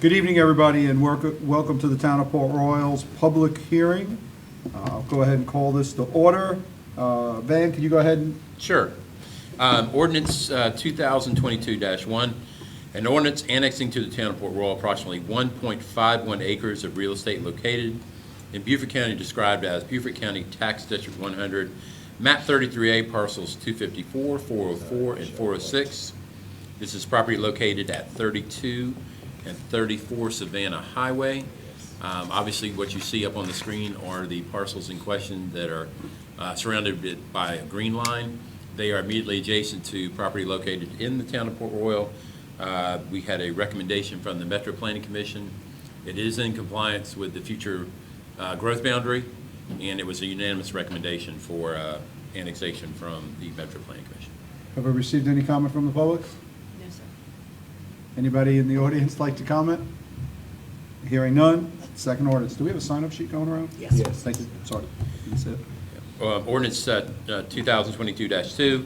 Good evening, everybody, and welcome to the Town of Port Royal's public hearing. I'll go ahead and call this to order. Van, can you go ahead and? Sure. Ordinance 2022-1, an ordinance annexing to the Town of Port Royal approximately 1.51 acres of real estate located in Beaufort County, described as Beaufort County Tax District 100, map 33A, parcels 254, 404, and 406. This is property located at 32 and 34 Savannah Highway. Obviously, what you see up on the screen are the parcels in question that are surrounded by a green line. They are immediately adjacent to property located in the Town of Port Royal. We had a recommendation from the Metro Planning Commission. It is in compliance with the future growth boundary, and it was a unanimous recommendation for annexation from the Metro Planning Commission. Have we received any comment from the public? No, sir. Anybody in the audience like to comment? Hearing none. Second ordinance. Do we have a sign-up sheet going around? Yes. Thank you. Sorry. That's it. Ordinance 2022-2,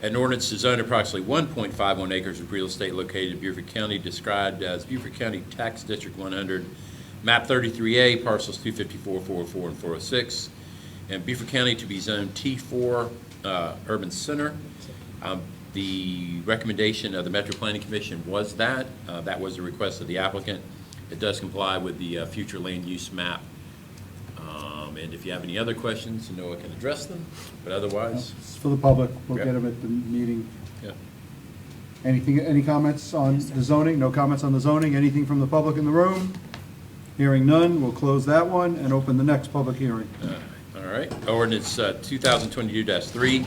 an ordinance to zone approximately 1.51 acres of real estate located in Beaufort County, described as Beaufort County Tax District 100, map 33A, parcels 254, 404, and 406, and Beaufort County to be zoned T4 Urban Center. The recommendation of the Metro Planning Commission was that. That was the request of the applicant. It does comply with the future land use map. And if you have any other questions, Noah can address them, but otherwise. It's for the public. We'll Yeah. get them at the meeting. Yeah. Any comments on the zoning? No comments on the zoning? Anything from the public in the room? Hearing none, we'll close that one and open the next public hearing. All right, ordinance 2022-3.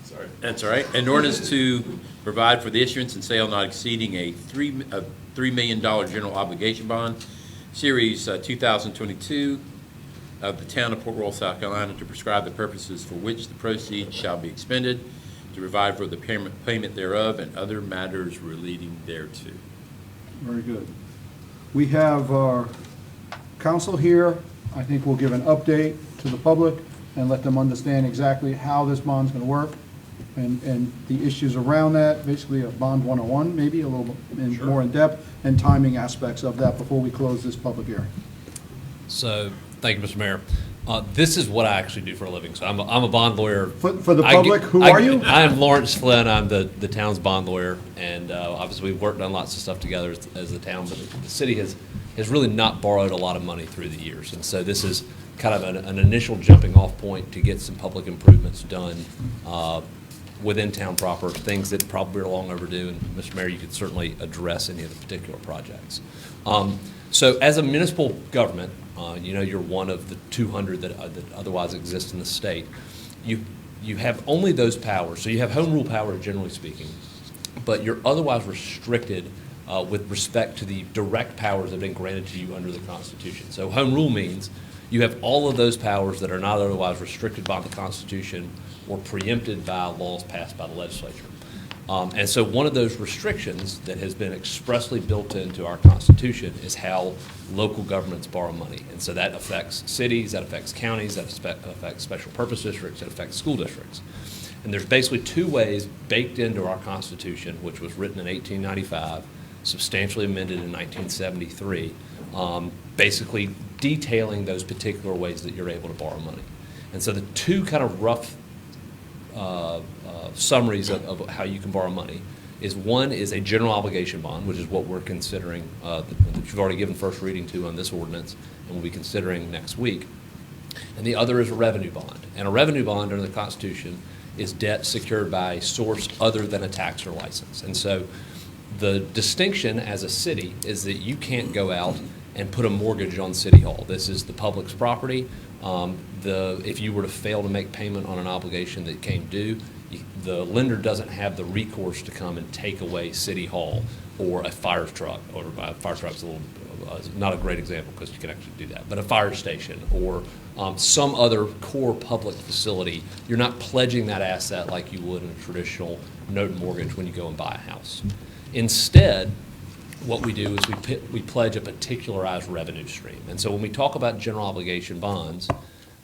Sorry. That's all right. An ordinance to provide for the issuance and sale not exceeding a $3 million general obligation bond, series 2022 of the Town of Port Royal, South Carolina, to prescribe the purposes for which the proceeds shall be expended, to provide for the payment thereof, and other matters relating thereto. Very good. We have our council here. I think we'll give an update to the public and let them understand exactly how this bond's going to work and the issues around that, basically a bond 101, maybe a little bit more in depth, and timing aspects of that before we close this public hearing. So, thank you, Mr. Mayor. This is what I actually do for a living. So I'm a bond lawyer. For the public, who are you? I am Lawrence Flynn. I'm the town's bond lawyer, and obviously we've worked on lots of stuff together as the town, but the city has really not borrowed a lot of money through the years. And so this is kind of an initial jumping off point to get some public improvements done within town proper, things that probably are long overdue. And Mr. Mayor, you could certainly address any of the particular projects. So as a municipal government, you're one of the 200 that otherwise exist in the state. You have only those powers. So you have home rule power, generally speaking, but you're otherwise restricted with respect to the direct powers that have been granted to you under the Constitution. So home rule means you have all of those powers that are not otherwise restricted by the Constitution or preempted by laws passed by the legislature. And so one of those restrictions that has been expressly built into our Constitution is how local governments borrow money. And so that affects cities, that affects counties, that affects special purpose districts, that affects school districts. And there's basically two ways baked into our Constitution, which was written in 1895, substantially amended in 1973, basically detailing those particular ways that you're able to borrow money. And so the two kind of rough summaries of how you can borrow money is one is a general obligation bond, which is what we're considering, that you've already given first reading to on this ordinance and we'll be considering next week. And the other is a revenue bond. And a revenue bond under the Constitution is debt secured by a source other than a tax or license. And so the distinction as a city is that you can't go out and put a mortgage on City Hall. This is the public's property. If you were to fail to make payment on an obligation that came due, the lender doesn't have the recourse to come and take away City Hall or a fire truck, or a fire truck's not a great example because you can actually do that, but a fire station or some other core public facility. You're not pledging that asset like you would in a traditional note and mortgage when you go and buy a house. Instead, what we do is we pledge a particularized revenue stream. And so when we talk about general obligation bonds,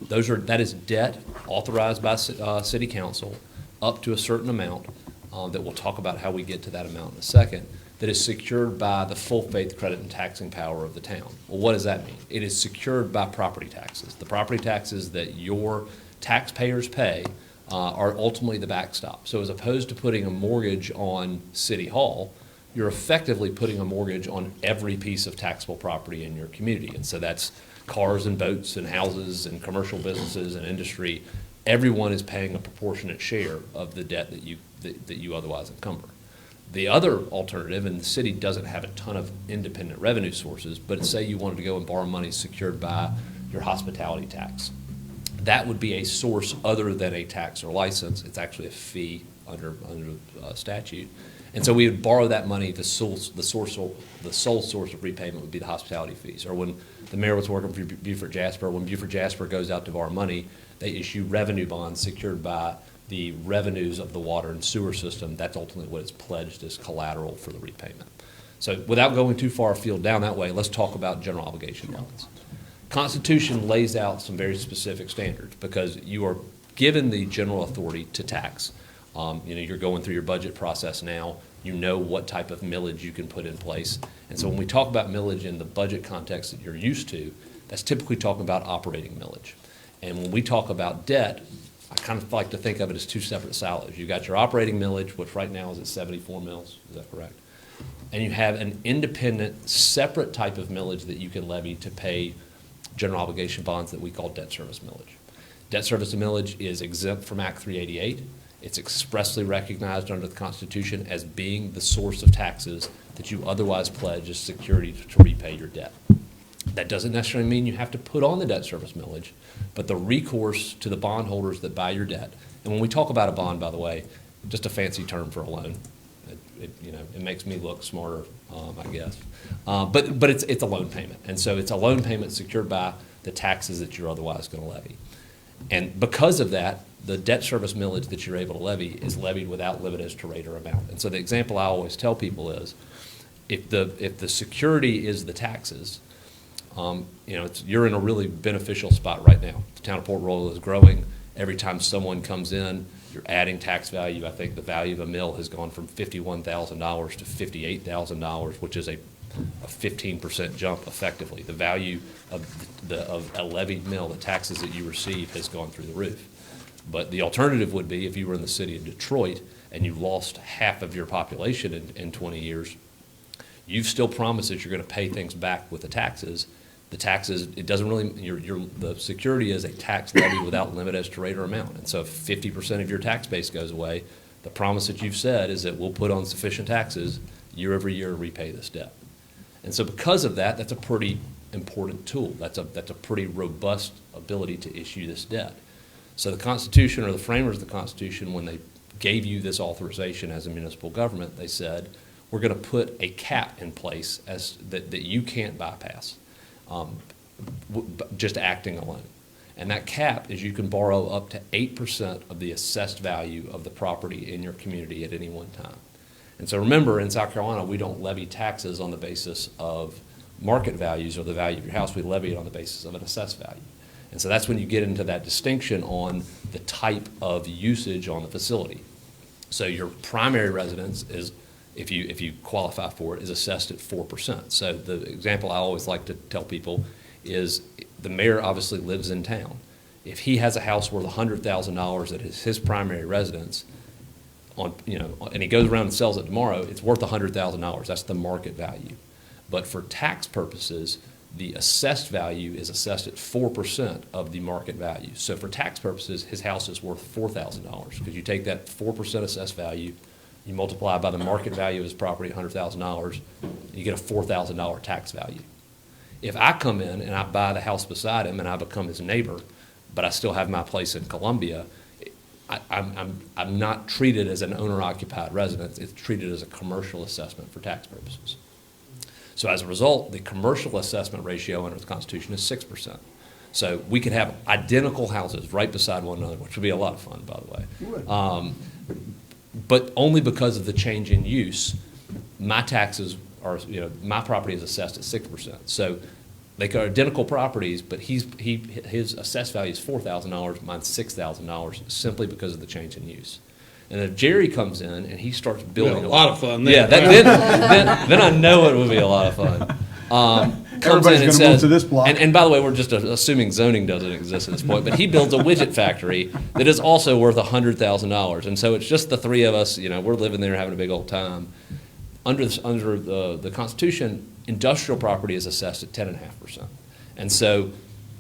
that is debt authorized by City Council up to a certain amount that we'll talk about how we get to that amount in a second, that is secured by the full faith, credit, and taxing power of the town. Well, what does that mean? It is secured by property taxes. The property taxes that your taxpayers pay are ultimately the backstop. So as opposed to putting a mortgage on City Hall, you're effectively putting a mortgage on every piece of taxable property in your community. And so that's cars and boats and houses and commercial businesses and industry. Everyone is paying a proportionate share of the debt that you otherwise encumber. The other alternative, and the city doesn't have a ton of independent revenue sources, but say you wanted to go and borrow money secured by your hospitality tax. That would be a source other than a tax or license. It's actually a fee under statute. And so we would borrow that money. The sole source of repayment would be the hospitality fees. Or when the mayor was working for Beaufort Jasper, when Beaufort Jasper goes out to borrow money, they issue revenue bonds secured by the revenues of the water and sewer system. That's ultimately what is pledged as collateral for the repayment. So without going too far afield down that way, let's talk about general obligation bonds. Constitution lays out some very specific standards because you are given the general authority to tax. You're going through your budget process now. You know what type of millage you can put in place. And so when we talk about millage in the budget context that you're used to, that's typically talking about operating millage. And when we talk about debt, I kind of like to think of it as two separate silos. You've got your operating millage, which right now is at 74 mils. Is that correct? And you have an independent, separate type of millage that you can levy to pay general obligation bonds that we call debt service millage. Debt service millage is exempt from Act 388. It's expressly recognized under the Constitution as being the source of taxes that you otherwise pledge as security to repay your debt. That doesn't necessarily mean you have to put on the debt service millage, but the recourse to the bondholders that buy your debt. And when we talk about a bond, by the way, just a fancy term for a loan. It makes me look smarter, I guess. But it's a loan payment. And so it's a loan payment secured by the taxes that you're otherwise going to levy. And because of that, the debt service millage that you're able to levy is levied without limit as to rate or amount. And so the example I always tell people is, if the security is the taxes, you're in a really beneficial spot right now. The town of Port Royal is growing. Every time someone comes in, you're adding tax value. I think the value of a mill has gone from $51,000 to $58,000, which is a 15% jump effectively. The value of a levied mill, the taxes that you receive, has gone through the roof. But the alternative would be if you were in the city of Detroit and you lost half of your population in 20 years, you've still promised that you're going to pay things back with the taxes. The taxes, it doesn't really, the security is a tax levy without limit as to rate or amount. And so if 50% of your tax base goes away, the promise that you've said is that we'll put on sufficient taxes year over year to repay this debt. And so because of that, that's a pretty important tool. That's a pretty robust ability to issue this debt. So the Constitution, or the framers of the Constitution, when they gave you this authorization as a municipal government, they said, we're going to put a cap in place that you can't bypass, just acting alone. And that cap is you can borrow up to 8% of the assessed value of the property in your community at any one time. And so remember, in South Carolina, we don't levy taxes on the basis of market values or the value of your house. We levy it on the basis of an assessed value. And so that's when you get into that distinction on the type of usage on the facility. So your primary residence is, if you qualify for it, is assessed at 4%. So the example I always like to tell people is the mayor obviously lives in town. If he has a house worth $100,000 that is his primary residence, and he goes around and sells it tomorrow, it's worth $100,000. That's the market value. But for tax purposes, the assessed value is assessed at 4% of the market value. So for tax purposes, his house is worth $4,000 because you take that 4% assessed value, you multiply by the market value of his property, $100,000, you get a $4,000 tax value. If I come in and I buy the house beside him and I become his neighbor, but I still have my place in Columbia, I'm not treated as an owner-occupied residence. It's treated as a commercial assessment for tax purposes. So as a result, the commercial assessment ratio under the Constitution is 6%. So we could have identical houses right beside one another, which would be a lot of fun, by the way. But only because of the change in use, my taxes are, my property is assessed at 6%. So they are identical properties, but his assessed value is $4,000, mine's $6,000, simply because of the change in use. And if Jerry comes in and he starts building a lot of fun then. Yeah, then I know it will be a lot of fun. Comes Everybody's in and gonna move says, to this block. and by the way, we're just assuming zoning doesn't exist at this point, but he builds a widget factory that is also worth $100,000. And so it's just the three of us, we're living there having a big old time. Under the Constitution, industrial property is assessed at 10.5%. And so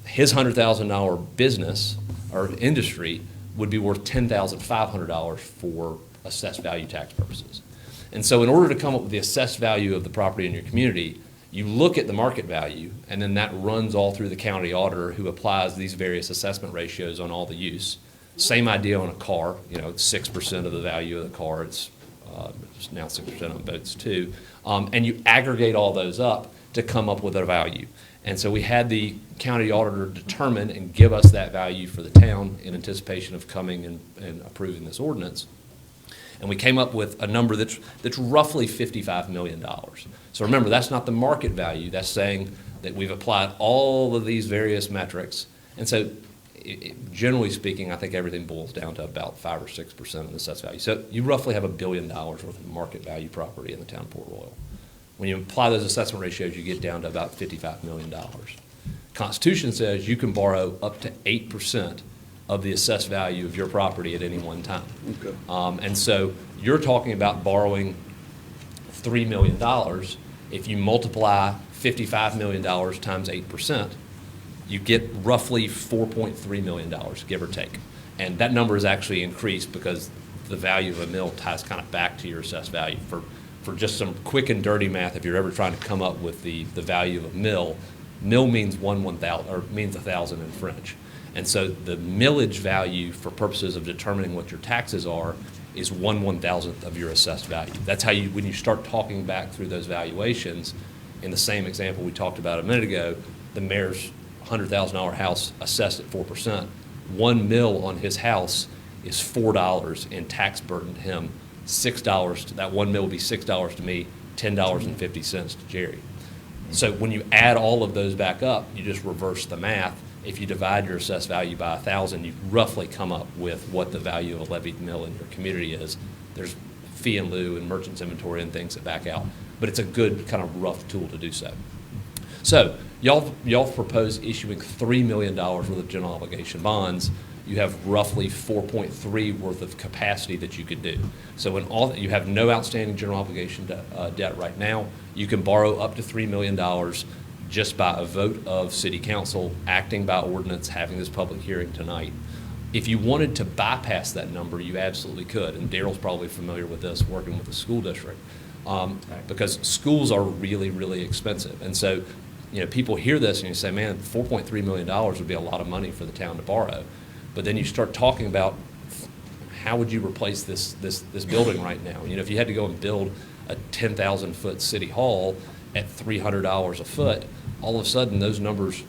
his $100,000 business or industry would be worth $10,500 for assessed value tax purposes. And so in order to come up with the assessed value of the property in your community, you look at the market value, and then that runs all through the county auditor who applies these various assessment ratios on all the use. Same idea on a car, it's 6% of the value of the car. It's now 6% on boats too. And you aggregate all those up to come up with a value. And so we had the county auditor determine and give us that value for the town in anticipation of coming and approving this ordinance. And we came up with a number that's roughly $55 million. So remember, that's not the market value. That's saying that we've applied all of these various metrics. And so generally speaking, I think everything boils down to about 5 or 6% of the assessed value. So you roughly have $1 billion worth of market value property in the town of Port Royal. When you apply those assessment ratios, you get down to about $55 million. Constitution says you can borrow up to 8% of the assessed value of your property at any one time. Okay. And so you're talking about borrowing $3 million. If you multiply $55 million times 8%, you get roughly $4.3 million, give or take. And that number is actually increased because the value of a mill ties kind of back to your assessed value. For just some quick and dirty math, if you're ever trying to come up with the value of a mill means means 1,000 in French. And so the millage value for purposes of determining what your taxes are is 1/1000th of your assessed value. That's how when you start talking back through those valuations, in the same example we talked about a minute ago, the mayor's $100,000 house assessed at 4%, 1 mil on his house is $4 in tax burden to him. $6, that 1 mil would be $6 to me, $10.50 to Jerry. So when you add all of those back up, you just reverse the math. If you divide your assessed value by 1,000, you roughly come up with what the value of a levied mill in your community is. There's fee and lieu and merchant's inventory and things that back out, but it's a good kind of rough tool to do so. So y'all propose issuing $3 million worth of general obligation bonds. You have roughly 4.3 worth of capacity that you could do. So you have no outstanding general obligation debt right now. You can borrow up to $3 million just by a vote of city council, acting by ordinance, having this public hearing tonight. If you wanted to bypass that number, you absolutely could. And Daryl's probably familiar with this, working with the school district, because schools are really, really expensive. And so, people hear this and you say, man, $4.3 million would be a lot of money for the town to borrow. But then you start talking about how would you replace this building right now? If you had to go and build a 10,000-foot city hall at $300 a foot, all of a sudden those numbers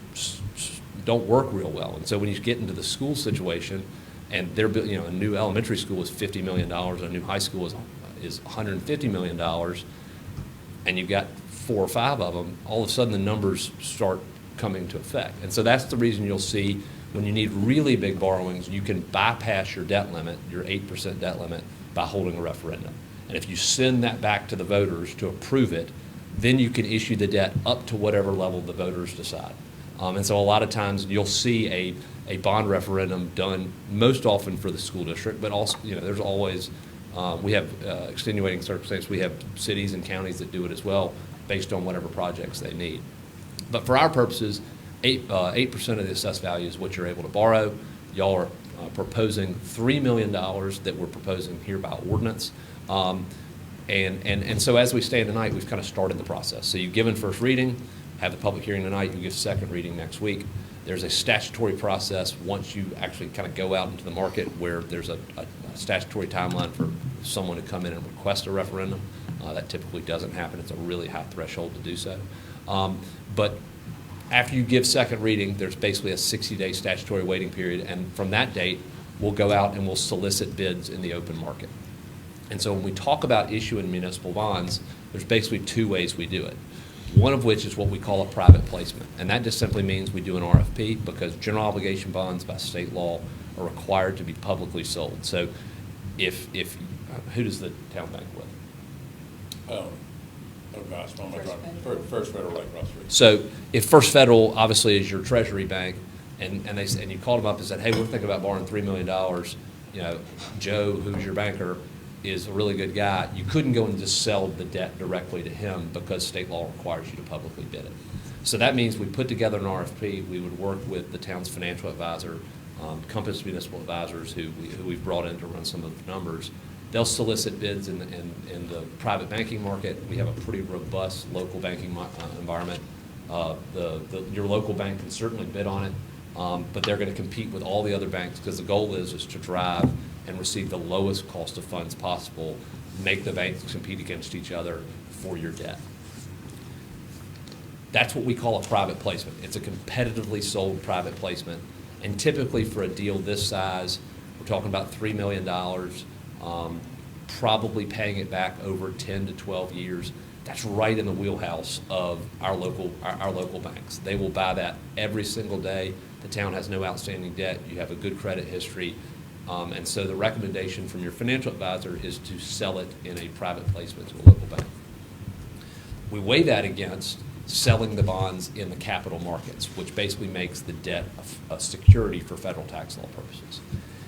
don't work real well. And so when you get into the school situation, and they're a new elementary school is $50 million, a new high school is $150 million, and you've got 4 or 5 of them, all of a sudden the numbers start coming to effect. And so that's the reason you'll see when you need really big borrowings, you can bypass your debt limit, your 8% debt limit, by holding a referendum. And if you send that back to the voters to approve it, then you can issue the debt up to whatever level the voters decide. And so a lot of times you'll see a bond referendum done most often for the school district, but also, there's always, we have extenuating circumstances. We have cities and counties that do it as well based on whatever projects they need. But for our purposes, 8% of the assessed value is what you're able to borrow. Y'all are proposing $3 million that we're proposing here by ordinance. And so as we stand tonight, we've kind of started the process. So you've given first reading, have the public hearing tonight, you give second reading next week. There's a statutory process once you actually kind of go out into the market where there's a statutory timeline for someone to come in and request a referendum. That typically doesn't happen. It's a really high threshold to do so. But after you give second reading, there's basically a 60-day statutory waiting period, and from that date, we'll go out and we'll solicit bids in the open market. And so when we talk about issuing municipal bonds, there's basically 2 ways we do it. One of which is what we call a private placement, and that just simply means we do an RFP because general obligation bonds by state law are required to be publicly sold. So who does the town bank with? Oh gosh, what am I talking? First Federal right across the street. So if First Federal obviously is your treasury bank, and you called them up and said, hey, we're thinking about borrowing $3 million, you know, Joe, who's your banker, is a really good guy, you couldn't go and just sell the debt directly to him because state law requires you to publicly bid it. So that means we put together an RFP. We would work with the town's financial advisor, Compass Municipal Advisors, who we've brought in to run some of the numbers. They'll solicit bids in the private banking market. We have a pretty robust local banking environment. Your local bank can certainly bid on it, but they're going to compete with all the other banks because the goal is to drive and receive the lowest cost of funds possible, make the banks compete against each other for your debt. That's what we call a private placement. It's a competitively sold private placement. And typically for a deal this size, we're talking about $3 million, probably paying it back over 10 to 12 years. That's right in the wheelhouse of our local banks. They will buy that every single day. The town has no outstanding debt. You have a good credit history. And so the recommendation from your financial advisor is to sell it in a private placement to a local bank. We weigh that against selling the bonds in the capital markets, which basically makes the debt a security for federal tax law purposes.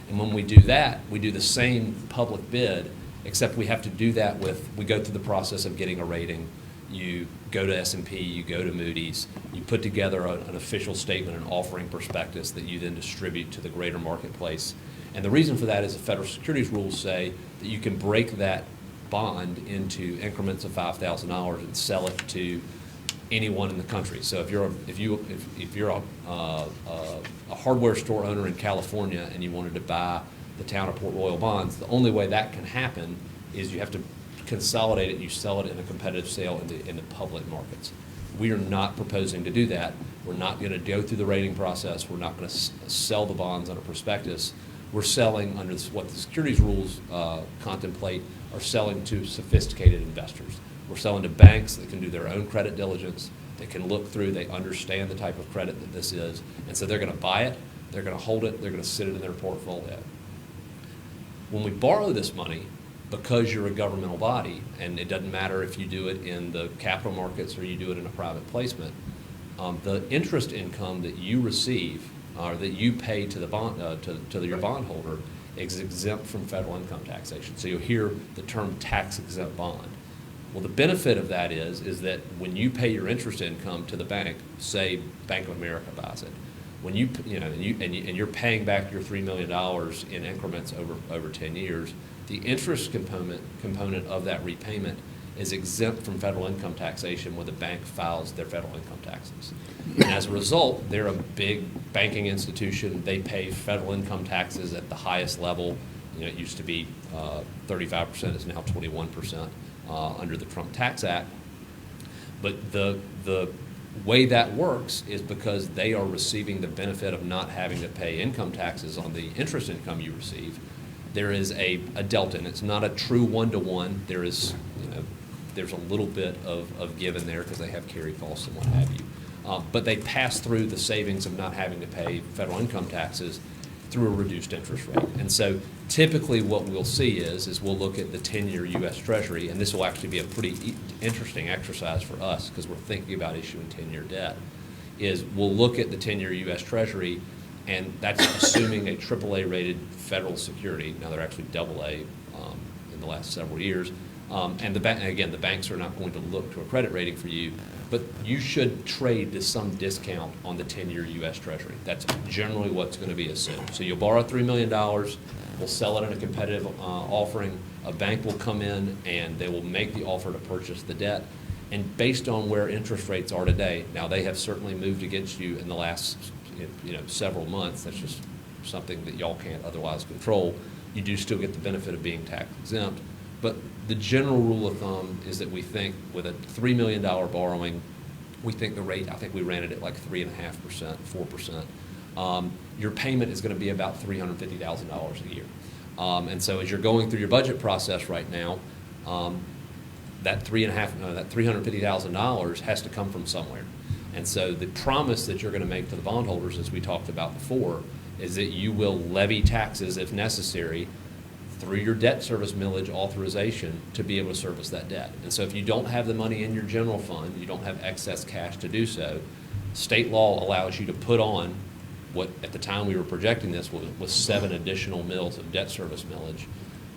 And when we do that, we do the same public bid, except we have to do that we go through the process of getting a rating. You go to S&P, you go to Moody's, you put together an official statement, an offering prospectus that you then distribute to the greater marketplace. And the reason for that is the federal securities rules say that you can break that bond into increments of $5,000 and sell it to anyone in the country. So if you're a hardware store owner in California and you wanted to buy the town of Port Royal bonds, the only way that can happen is you have to consolidate it and you sell it in a competitive sale in the public markets. We are not proposing to do that. We're not going to go through the rating process. We're not going to sell the bonds on a prospectus. We're selling under what the securities rules contemplate, are selling to sophisticated investors. We're selling to banks that can do their own credit diligence. They can look through, they understand the type of credit that this is, and so they're going to buy it, they're going to hold it, they're going to sit it in their portfolio. When we borrow this money, because you're a governmental body, and it doesn't matter if you do it in the capital markets or you do it in a private placement, the interest income that you receive or that you pay to the bond to your bondholder is exempt from federal income taxation. So you'll hear the term tax-exempt bond. Well, the benefit of that is that when you pay your interest income to the bank, say Bank of America buys it, when and you're paying back your $3 million in increments over 10 years, the interest component of that repayment is exempt from federal income taxation when the bank files their federal income taxes. And as a result, they're a big banking institution. They pay federal income taxes at the highest level. You know, it used to be 35%, it's now 21% under the Trump Tax Act. But the way that works is because they are receiving the benefit of not having to pay income taxes on the interest income you receive. There is a delta, and it's not a true one-to-one. There is, there's a little bit of give in there because they have carry costs and what have you. But they pass through the savings of not having to pay federal income taxes through a reduced interest rate. And so typically what we'll see is we'll look at the 10-year U.S. Treasury, and this will actually be a pretty interesting exercise for us because we're thinking about issuing 10-year debt, is we'll look at the 10-year U.S. Treasury, and that's assuming a AAA-rated federal security. Now they're actually AA in the last several years. And again, the banks are not going to look to a credit rating for you, but you should trade to some discount on the 10-year U.S. Treasury. That's generally what's going to be assumed. So you'll borrow $3 million, we'll sell it in a competitive offering, a bank will come in and they will make the offer to purchase the debt, and based on where interest rates are today, now they have certainly moved against you in the last several months, that's just something that y'all can't otherwise control, you do still get the benefit of being tax exempt. But the general rule of thumb is that we think with a $3 million borrowing, we think the rate, I think we ran it at like 3.5%, 4%. Your payment is going to be about $350,000 a year. And so as you're going through your budget process right now, that $350,000 has to come from somewhere. And so the promise that you're going to make to the bondholders, as we talked about before, is that you will levy taxes if necessary through your debt service millage authorization to be able to service that debt. And so if you don't have the money in your general fund, you don't have excess cash to do so, state law allows you to put on what, at the time we were projecting this, was 7 additional mills of debt service millage.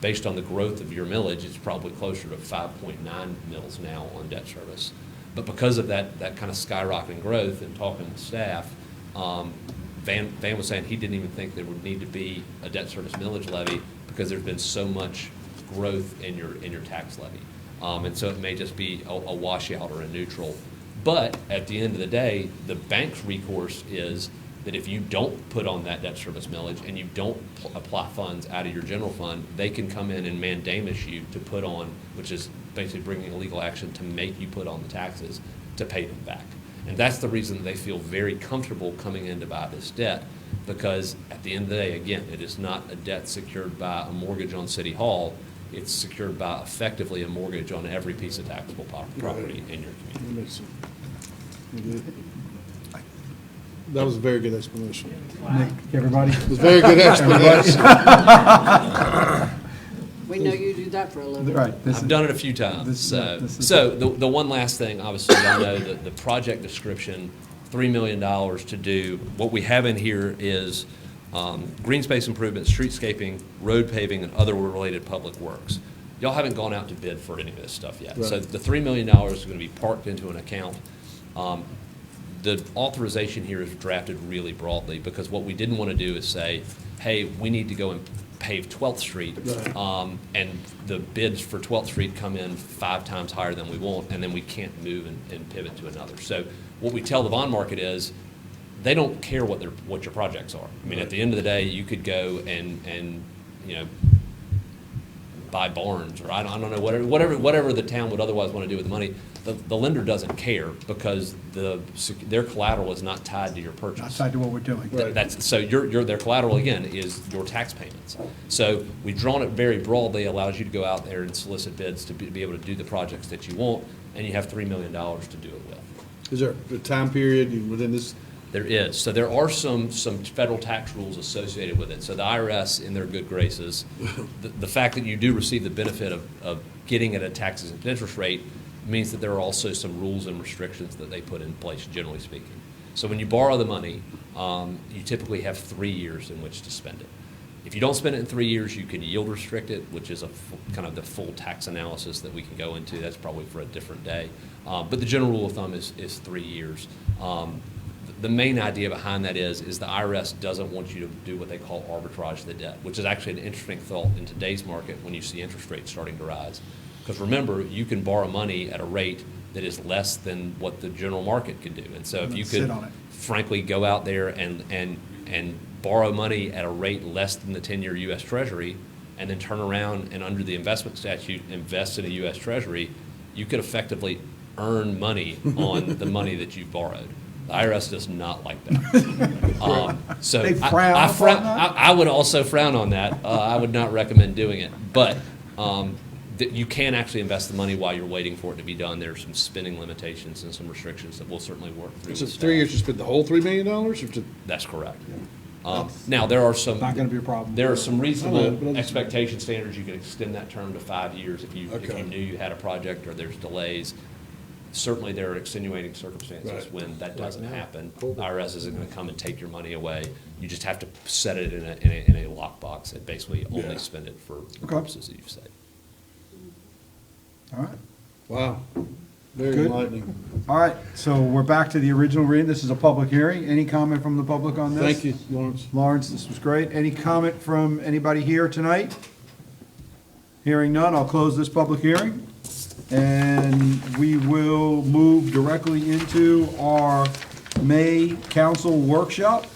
Based on the growth of your millage, it's probably closer to 5.9 mills now on debt service. But because of that kind of skyrocketing growth, and talking with staff, Van was saying he didn't even think there would need to be a debt service millage levy because there's been so much growth in your tax levy. And so it may just be a washout or a neutral. But at the end of the day, the bank's recourse is that if you don't put on that debt service millage and you don't apply funds out of your general fund, they can come in and mandamus you to put on, which is basically bringing a legal action to make you put on the taxes to pay them back. And that's the reason they feel very comfortable coming in to buy this debt, because at the end of the day, again, it is not a debt secured by a mortgage on City Hall. It's secured by effectively a mortgage on every piece of taxable property in your community. That makes sense. Good. That was a very good explanation. Nick, everybody? It was a very good explanation. We know you do that for a living. Right. This I've is- done it a few times. this is- So the one last thing, obviously, I know that the project description, $3 million to do. What we have in here is green space improvements, streetscaping, road paving, and other related public works. Y'all haven't gone out to bid for any of this stuff yet. So Right. the $3 million is going to be parked into an account. The authorization here is drafted really broadly, because what we didn't want to do is say, hey, we need to go and pave 12th Street, Right. and the bids for 12th Street come in 5 times higher than we want, and then we can't move and pivot to another. So what we tell the bond market is, they don't care what your projects are. I mean, at the end of the day, you could go and buy barns, or I don't know, whatever the town would otherwise want to do with the money. The lender doesn't care, because their collateral is not tied to your purchase. Not tied to what we're doing. Right. That's, so their collateral, again, is your tax payments. So we've drawn it very broadly, allows you to go out there and solicit bids to be able to do the projects that you want, and you have $3 million to do it with. Is there a time period within this? There is. So there are some federal tax rules associated with it. So the IRS, in their good graces, the fact that you do receive the benefit of getting at a tax-exempt interest rate means that there are also some rules and restrictions that they put in place, generally speaking. So when you borrow the money, you typically have 3 years in which to spend it. If you don't spend it in 3 years, you can yield restrict it, which is kind of the full tax analysis that we can go into. That's probably for a different day. But the general rule of thumb is 3 years. The main idea behind that is the IRS doesn't want you to do what they call arbitrage the debt, which is actually an interesting thought in today's market when you see interest rates starting to rise. Because remember, you can borrow money at a rate that is less than what the general market can do. And so if you Sit could on it. frankly go out there and borrow money at a rate less than the 10-year U.S. Treasury, and then turn around and under the investment statute invest in a U.S. Treasury, you could effectively earn money on the money that you've borrowed. The IRS does not like that. So They frown upon that? I would also frown on that. I would not recommend doing it. But you can actually invest the money while you're waiting for it to be done. There are some spending limitations and some restrictions that we'll certainly work through. So with 3 years staff. to spend the whole $3 million, or to? That's correct. Now, there are some. Not gonna be a problem. There are some I know, but reasonable I'm just- expectation standards. You can extend that term to 5 years if you Okay. knew you had a project or there's delays. Certainly, there are extenuating circumstances Right. when that doesn't Right. happen. Cool. IRS isn't going to come and take your money away. You just have to set it in a lockbox and basically only Yeah. spend it for the Okay. purposes that you've said. All right. Wow. Very Good. enlightening. All right, so we're back to the original reading. This is a public hearing. Any comment from the public on this? Thank you, Lawrence. Lawrence, this was great. Any comment from anybody here tonight? Hearing none, I'll close this public hearing. And we will move directly into our May council workshop.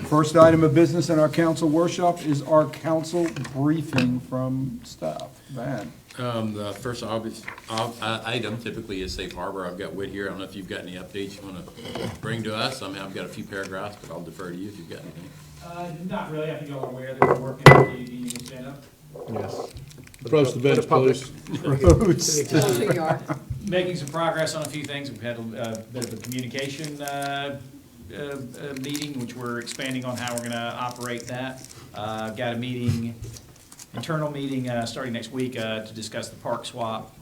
First item of business in our council workshop is our council briefing from staff. Van. The first obvious item typically is safe harbor. I've got Whit here. I don't know if you've got any updates you want to bring to us. I mean, I've got a few paragraphs, but I'll defer to you if you've got anything. Not really, I think y'all are aware that we're working with the union stand-up. Yes. Approach the bench, please. Roads. Yes, we are. Making some progress on a few things. We've had a bit of a communication meeting, which we're expanding on how we're gonna operate that. Got a meeting internal meeting starting next week to discuss the park swap.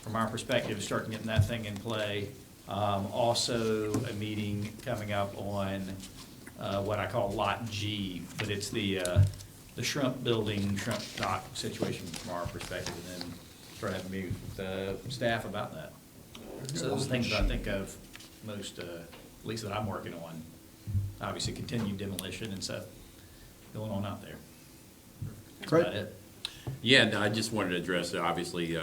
From our perspective, starting getting that thing in play. Also, a meeting coming up on what I call Lot G, but it's the shrimp building, shrimp dock situation from our perspective, and then start having meetings with staff about that. So those are things that I think of most, at least that I'm working on. Obviously, continued demolition and stuff going on out there. That's Great. about it. Yeah, no, I just wanted to address, obviously,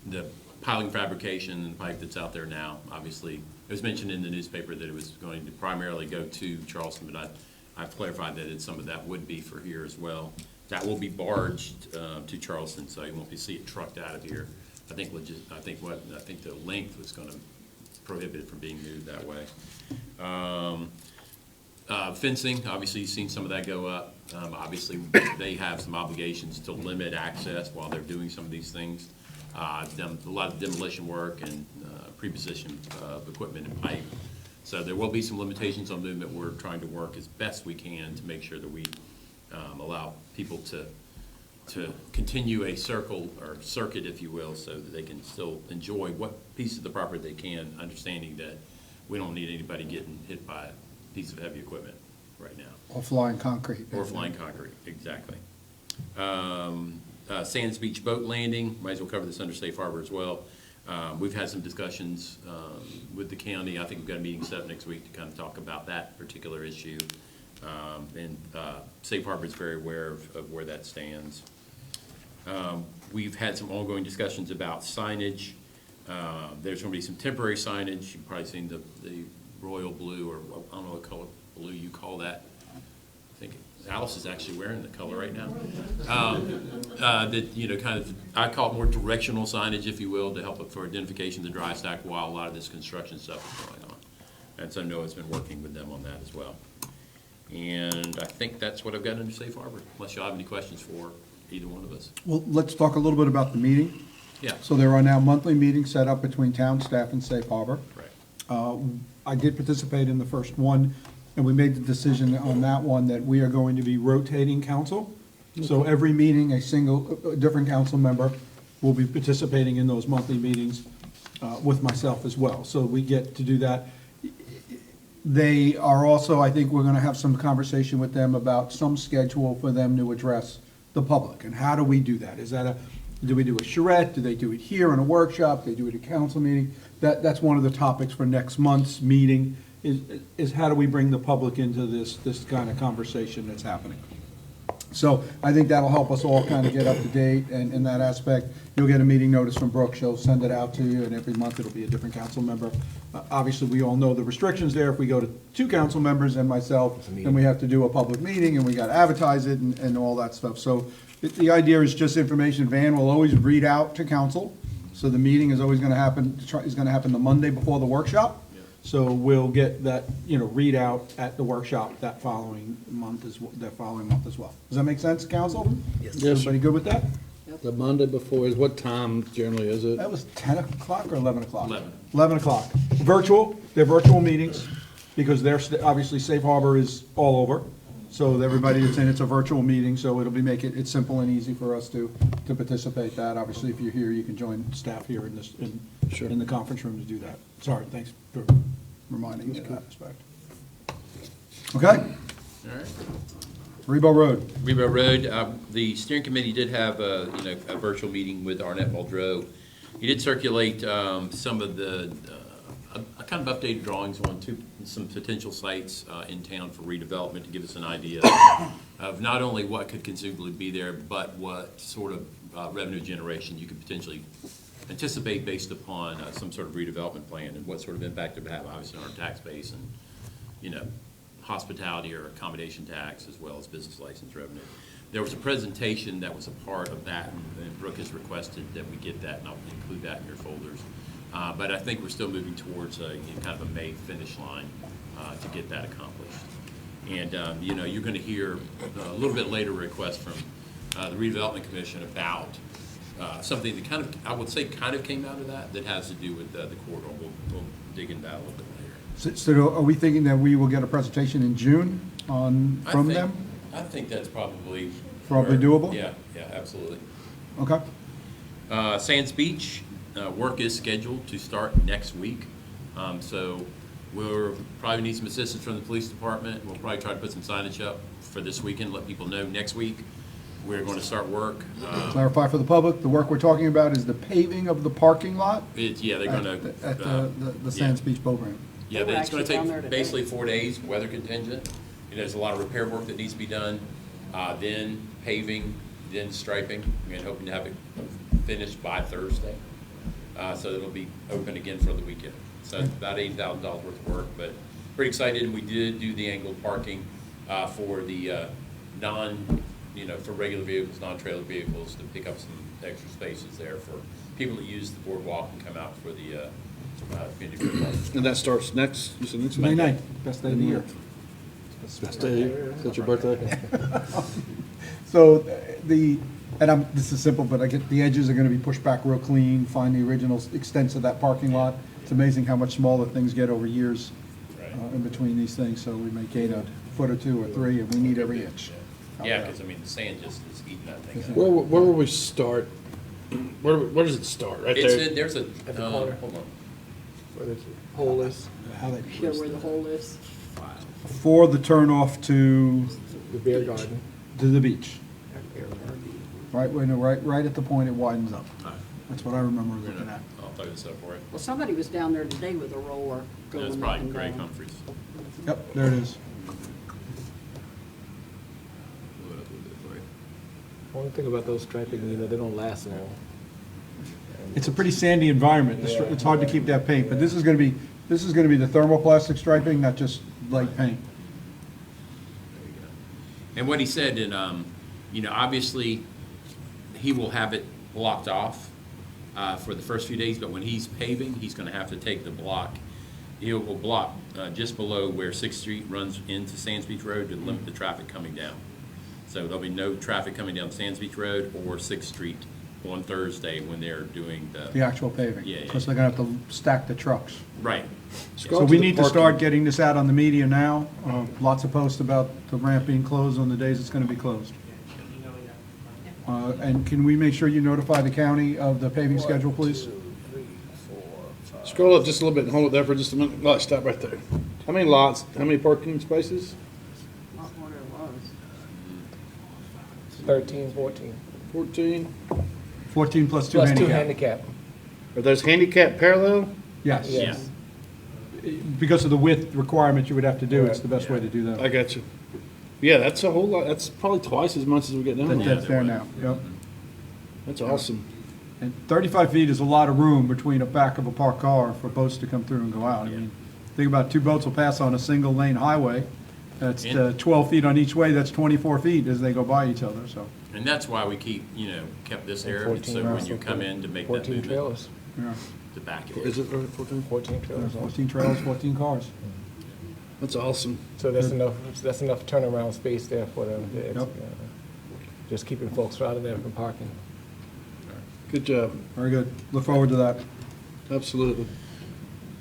the piling fabrication and pipe that's out there now. Obviously, it was mentioned in the newspaper that it was going to primarily go to Charleston, but I've clarified that some of that would be for here as well. That will be barged to Charleston, so you won't see it trucked out of here. I think the length was going to prohibit it from being moved that way. Fencing, obviously, you've seen some of that go up. Obviously, they have some obligations to limit access while they're doing some of these things. Done a lot of demolition work and pre-position of equipment and pipe. So there will be some limitations on movement. We're trying to work as best we can to make sure that we allow people to continue a circle or circuit, if you will, so that they can still enjoy what piece of the property they can, understanding that we don't need anybody getting hit by a piece of heavy equipment right now. Or flying concrete. Or flying concrete, exactly. Sands Beach Boat Landing, might as well cover this under Safe Harbor as well. We've had some discussions with the county. I think we've got a meeting set up next week to kind of talk about that particular issue. And Safe Harbor is very aware of where that stands. We've had some ongoing discussions about signage. There's going to be some temporary signage. You've probably seen the royal blue, or I don't know what color blue you call that. I think Alice is actually wearing the color right now. That, kind of, I call it more directional signage, if you will, to help for identification of the dry stack while a lot of this construction stuff is going on. And so Noah's been working with them on that as well. And I think that's what I've got under Safe Harbor, unless y'all have any questions for either one of us. Well, let's talk a little bit about the meeting. Yeah. So there are now monthly meetings set up between town staff and Safe Harbor. Right. I did participate in the first one, and we made the decision on that one that we are going to be rotating council. So every meeting, a different council member will be participating in those monthly meetings with myself as well. So we get to do that. They are also, I think we're gonna have some conversation with them about some schedule for them to address the public. And how do we do that? Do we do a charrette? Do they do it here in a workshop? Do they do it at a council meeting? That's one of the topics for next month's meeting, is how do we bring the public into this kind of conversation that's happening? So I think that'll help us all kind of get up to date, and in that aspect, you'll get a meeting notice from Brooke, she'll send it out to you, and every month it'll be a different council member. Obviously, we all know the restrictions there. If we go to 2 council members and myself, then we have to do a public meeting, and we got to advertise it and all that stuff. So the idea is just information. Van will always read out to council, so the meeting is always going to happen, the Monday before the workshop. So we'll get that, readout at the workshop that following month as well. Does that make sense, council? Yes. Everybody good with that? The Monday before is, what time generally is it? That was 10 o'clock or 11 o'clock? 11. 11 o'clock. They're virtual meetings, because obviously Safe Harbor is all over. So everybody that's in, it's a virtual meeting, so it'll make it simple and easy for us to participate that. Obviously, if you're here, you can join staff here in the conference room to do that. Sorry, thanks for reminding me of that aspect. Okay, All right. Rebo Road. Rebo Road, the steering committee did have a virtual meeting with Arnett Muldrow. He did circulate some of the a kind of updated drawings on some potential sites in town for redevelopment, to give us an idea of not only what could conceivably be there, but what sort of revenue generation you could potentially anticipate based upon some sort of redevelopment plan, and what sort of impact it would have, obviously, on our tax base and, hospitality or accommodation tax, as well as business license revenue. There was a presentation that was a part of that, and Brooke has requested that we get that, and I'll include that in your folders. But I think we're still moving towards kind of a May finish line to get that accomplished. And, you're going to hear a little bit later request from the Redevelopment Commission about something that I would say kind of came out of that has to do with the corridor. We'll dig into that a little bit later. So are we thinking that we will get a presentation in June from them? I think that's probably Probably doable? Yeah, absolutely. Okay. Sands Beach, work is scheduled to start next week. So we'll probably need some assistance from the police department. We'll probably try to put some signage up for this weekend, let people know next week we're going to start work. Clarify for the public, the work we're talking about is the paving of the parking lot Yeah, they're going to. at the Sands Beach Boat Ramp. Yeah, They were it's going to actually down there take today. basically 4 days, weather contingent. There's a lot of repair work that needs to be done, then paving, then striping. We're hoping to have it finished by Thursday. So it'll be open again for the weekend. So it's about $80,000 worth of work, but pretty excited. And we did do the angled parking for the for regular vehicles, non-trailer vehicles, to pick up some extra spaces there for people that use the boardwalk and come out for the community football. And that starts next, you said next May week? 9th, best day of the year. Best day, is that your birthday? So this is simple, but I get the edges are gonna be pushed back real clean, find the original extents of that parking lot. It's amazing how much smaller things get over years in between these things, so we may gain a foot or two or three, and we need every inch. Yeah, because I mean, the sand just is eating that thing up. Where will we start? Where does it start? Right It's there? in, there's a, At the corner. hold on. Where the hole is, How they Here where the hole is. For the turnoff to the beer garden. the beach. Right at the point it widens up. That's what I remember looking at. I'll throw this up for you. Well, somebody was down there today with a roller going That's up probably and Greg down. Humphreys. Yep, there it is. Blow it up a little bit for you. Only thing about those striping, they don't last long. It's a pretty sandy environment. It's hard to keep that paint, but this is gonna be the thermoplastic striping, not just light paint. There you go. And what he said, and, obviously, he will have it blocked off for the first few days, but when he's paving, he's gonna have to take the block. He will block just below where Sixth Street runs into Sands Beach Road to limit the traffic coming down. So there'll be no traffic coming down Sands Beach Road or Sixth Street on Thursday when they're doing The actual paving. Yeah. Because they're gonna have to stack the trucks. Right. So we need to start getting this out on the media now. Lots of posts about the ramp being closed on the days it's gonna be closed. And can we make sure you notify the county of the paving schedule, please? Scroll up just a little bit and hold it there for just a minute. Let's stop right there. How many lots, how many parking spaces? Not what it was. 13, 14. 14. 14 plus 2 Plus two handicap. handicap. Are those handicap parallel? Yes. Yeah. Yes. Because of the width requirement you would have to do, it's the best way to do I that. got you. Yeah, that's a whole lot. That's probably twice as much as we get down there. That's there now, yep. That's awesome. And 35 feet is a lot of room between the back of a parked car for boats to come through and go out. I mean, think about 2 boats will pass on a single lane highway. That's 12 feet on each way, that's 24 feet as they go by each other, so, And that's why we kept this area, 14 so when miles, you come in to make that 14 movement, trailers. yeah. to back it. Is it 14? 14 trailers. 14 trailers, 14 cars. That's awesome. So that's enough turnaround space there for them. Yep. Just keeping folks out of there from parking. Good job. Very good. Look forward to that. Absolutely.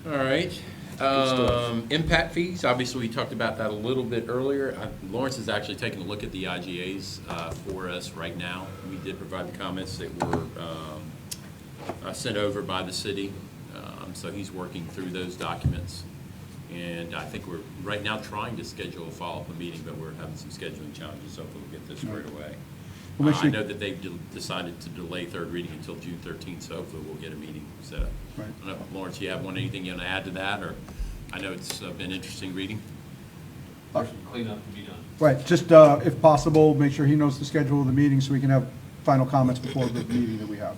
All right. stuff. Impact fees, obviously, we talked about that a little bit earlier. Lawrence is actually taking a look at the IGAs for us right now. We did provide the comments that were sent over by the city. So he's working through those documents. And I think we're right now trying to schedule a follow-up meeting, but we're having some scheduling challenges, so we'll get this squared away. We'll make I sure- know that they've decided to delay third reading until June 13th, so hopefully we'll get a meeting set up. Right. I don't know, Lawrence, you have anything you want to add to that, or, I know it's been interesting reading. Cleanup to be done. Right, just if possible, make sure he knows the schedule of the meeting so we can have final comments before the meeting that we have.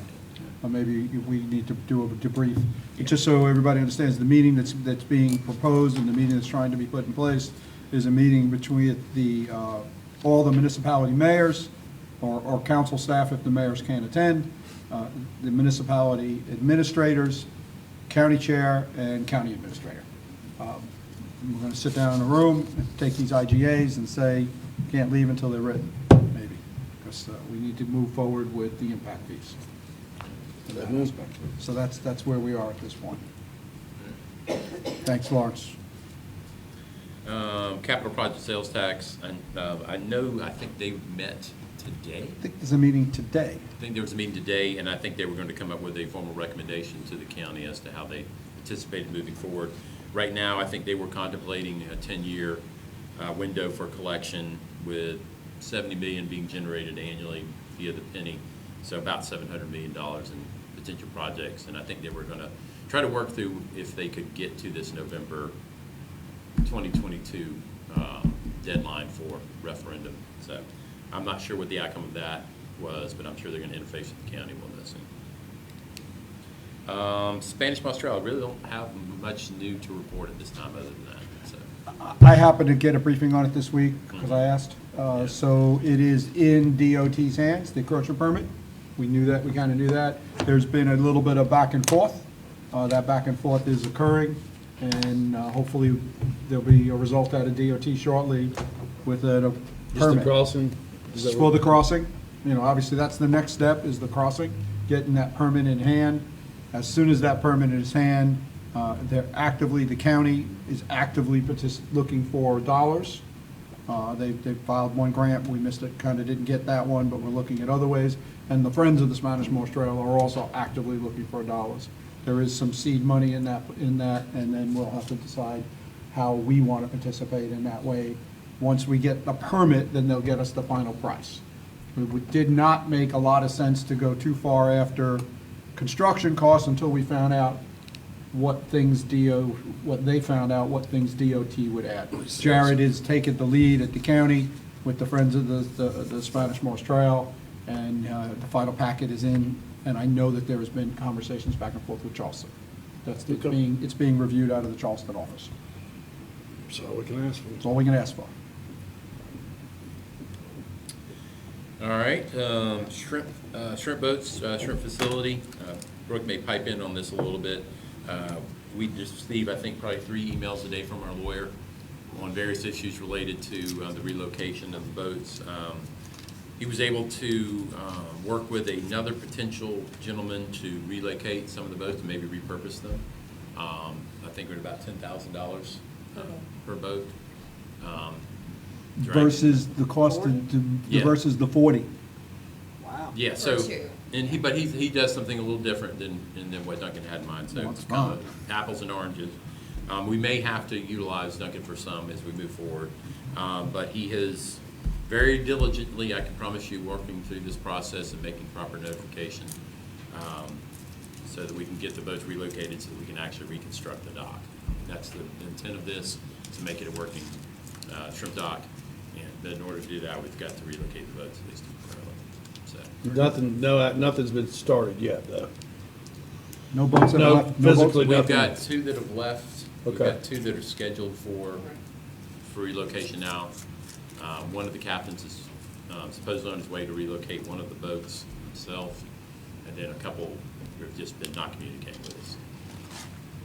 Or maybe if we need to do a debrief, just so everybody understands, the meeting that's being proposed and the meeting that's trying to be put in place is a meeting between all the municipality mayors or council staff if the mayors can't attend, the municipality administrators, county chair, and county administrator. We're going to sit down in a room, and take these IGAs and say, can't leave until they're written, maybe, because we need to move forward with the impact fees. in that aspect. So that's where we are at this point. Thanks, Lawrence. Capital project sales tax, and I think they've met today. I think there's a meeting today. I think there was a meeting today, and I think they were going to come up with a formal recommendation to the county as to how they anticipated moving forward. Right now, I think they were contemplating a 10-year window for collection with $70 million being generated annually via the penny, so about $700 million in potential projects. And I think they were going to try to work through if they could get to this November 2022 deadline for referendum. So I'm not sure what the outcome of that was, but I'm sure they're going to interface with the county on this. Spanish Moss Trail, I really don't have much new to report at this time other than that. So. I happened to get a briefing on it this week because I asked. So it is in DOT's hands, the encroachment permit. We knew that, we kind of knew that. There's been a little bit of back and forth. That back and forth is occurring, and hopefully there'll be a result out of DOT shortly with a Just the permit. crossing? Is that For what- the crossing, you know, obviously that's the next step, is the crossing, getting that permit in hand. As soon as that permit is in hand, the county is actively looking for dollars. They filed one grant, we missed it, kind of didn't get that one, but we're looking at other ways. And the Friends of the Spanish Moss Trail are also actively looking for dollars. There is some seed money in that, and then we'll have to decide how we want to participate in that way. Once we get the permit, then they'll get us the final price. It did not make a lot of sense to go too far after construction costs until we found out what they found out what things DOT would add. Jared has taken the lead at the county with the Friends of the Spanish Moss Trail, and the final packet is in, and I know that there has been conversations back and forth with Charleston. It's being reviewed out of the Charleston office. That's all we can ask for. That's all we can ask for. All right, shrimp boats, shrimp facility. Brooke may pipe in on this a little bit. We just receive, I think, probably 3 emails a day from our lawyer on various issues related to the relocation of the boats. He was able to work with another potential gentleman to relocate some of the boats and maybe repurpose them. I think we're at about $10,000 per boat. Versus the cost Yeah. versus the 40. Wow. Yeah, For so, two. and he does something a little different than what Duncan had in mind, so Well, it's it's kind fine. of apples and oranges. We may have to utilize Duncan for some as we move forward, but he has very diligently, I can promise you, working through this process and making proper notification, so that we can get the boats relocated so that we can actually reconstruct the dock. That's the intent of this, to make it a working shrimp dock. And in order to do that, we've got to relocate the boats at least temporarily. So. Nothing's been started yet, though. No boats that are No, left. No boats- physically We've nothing. got 2 that have left. We've Okay. got 2 that are scheduled for relocation now. One of the captains is supposedly on his way to relocate one of the boats himself, and then a couple have just been not communicating with us.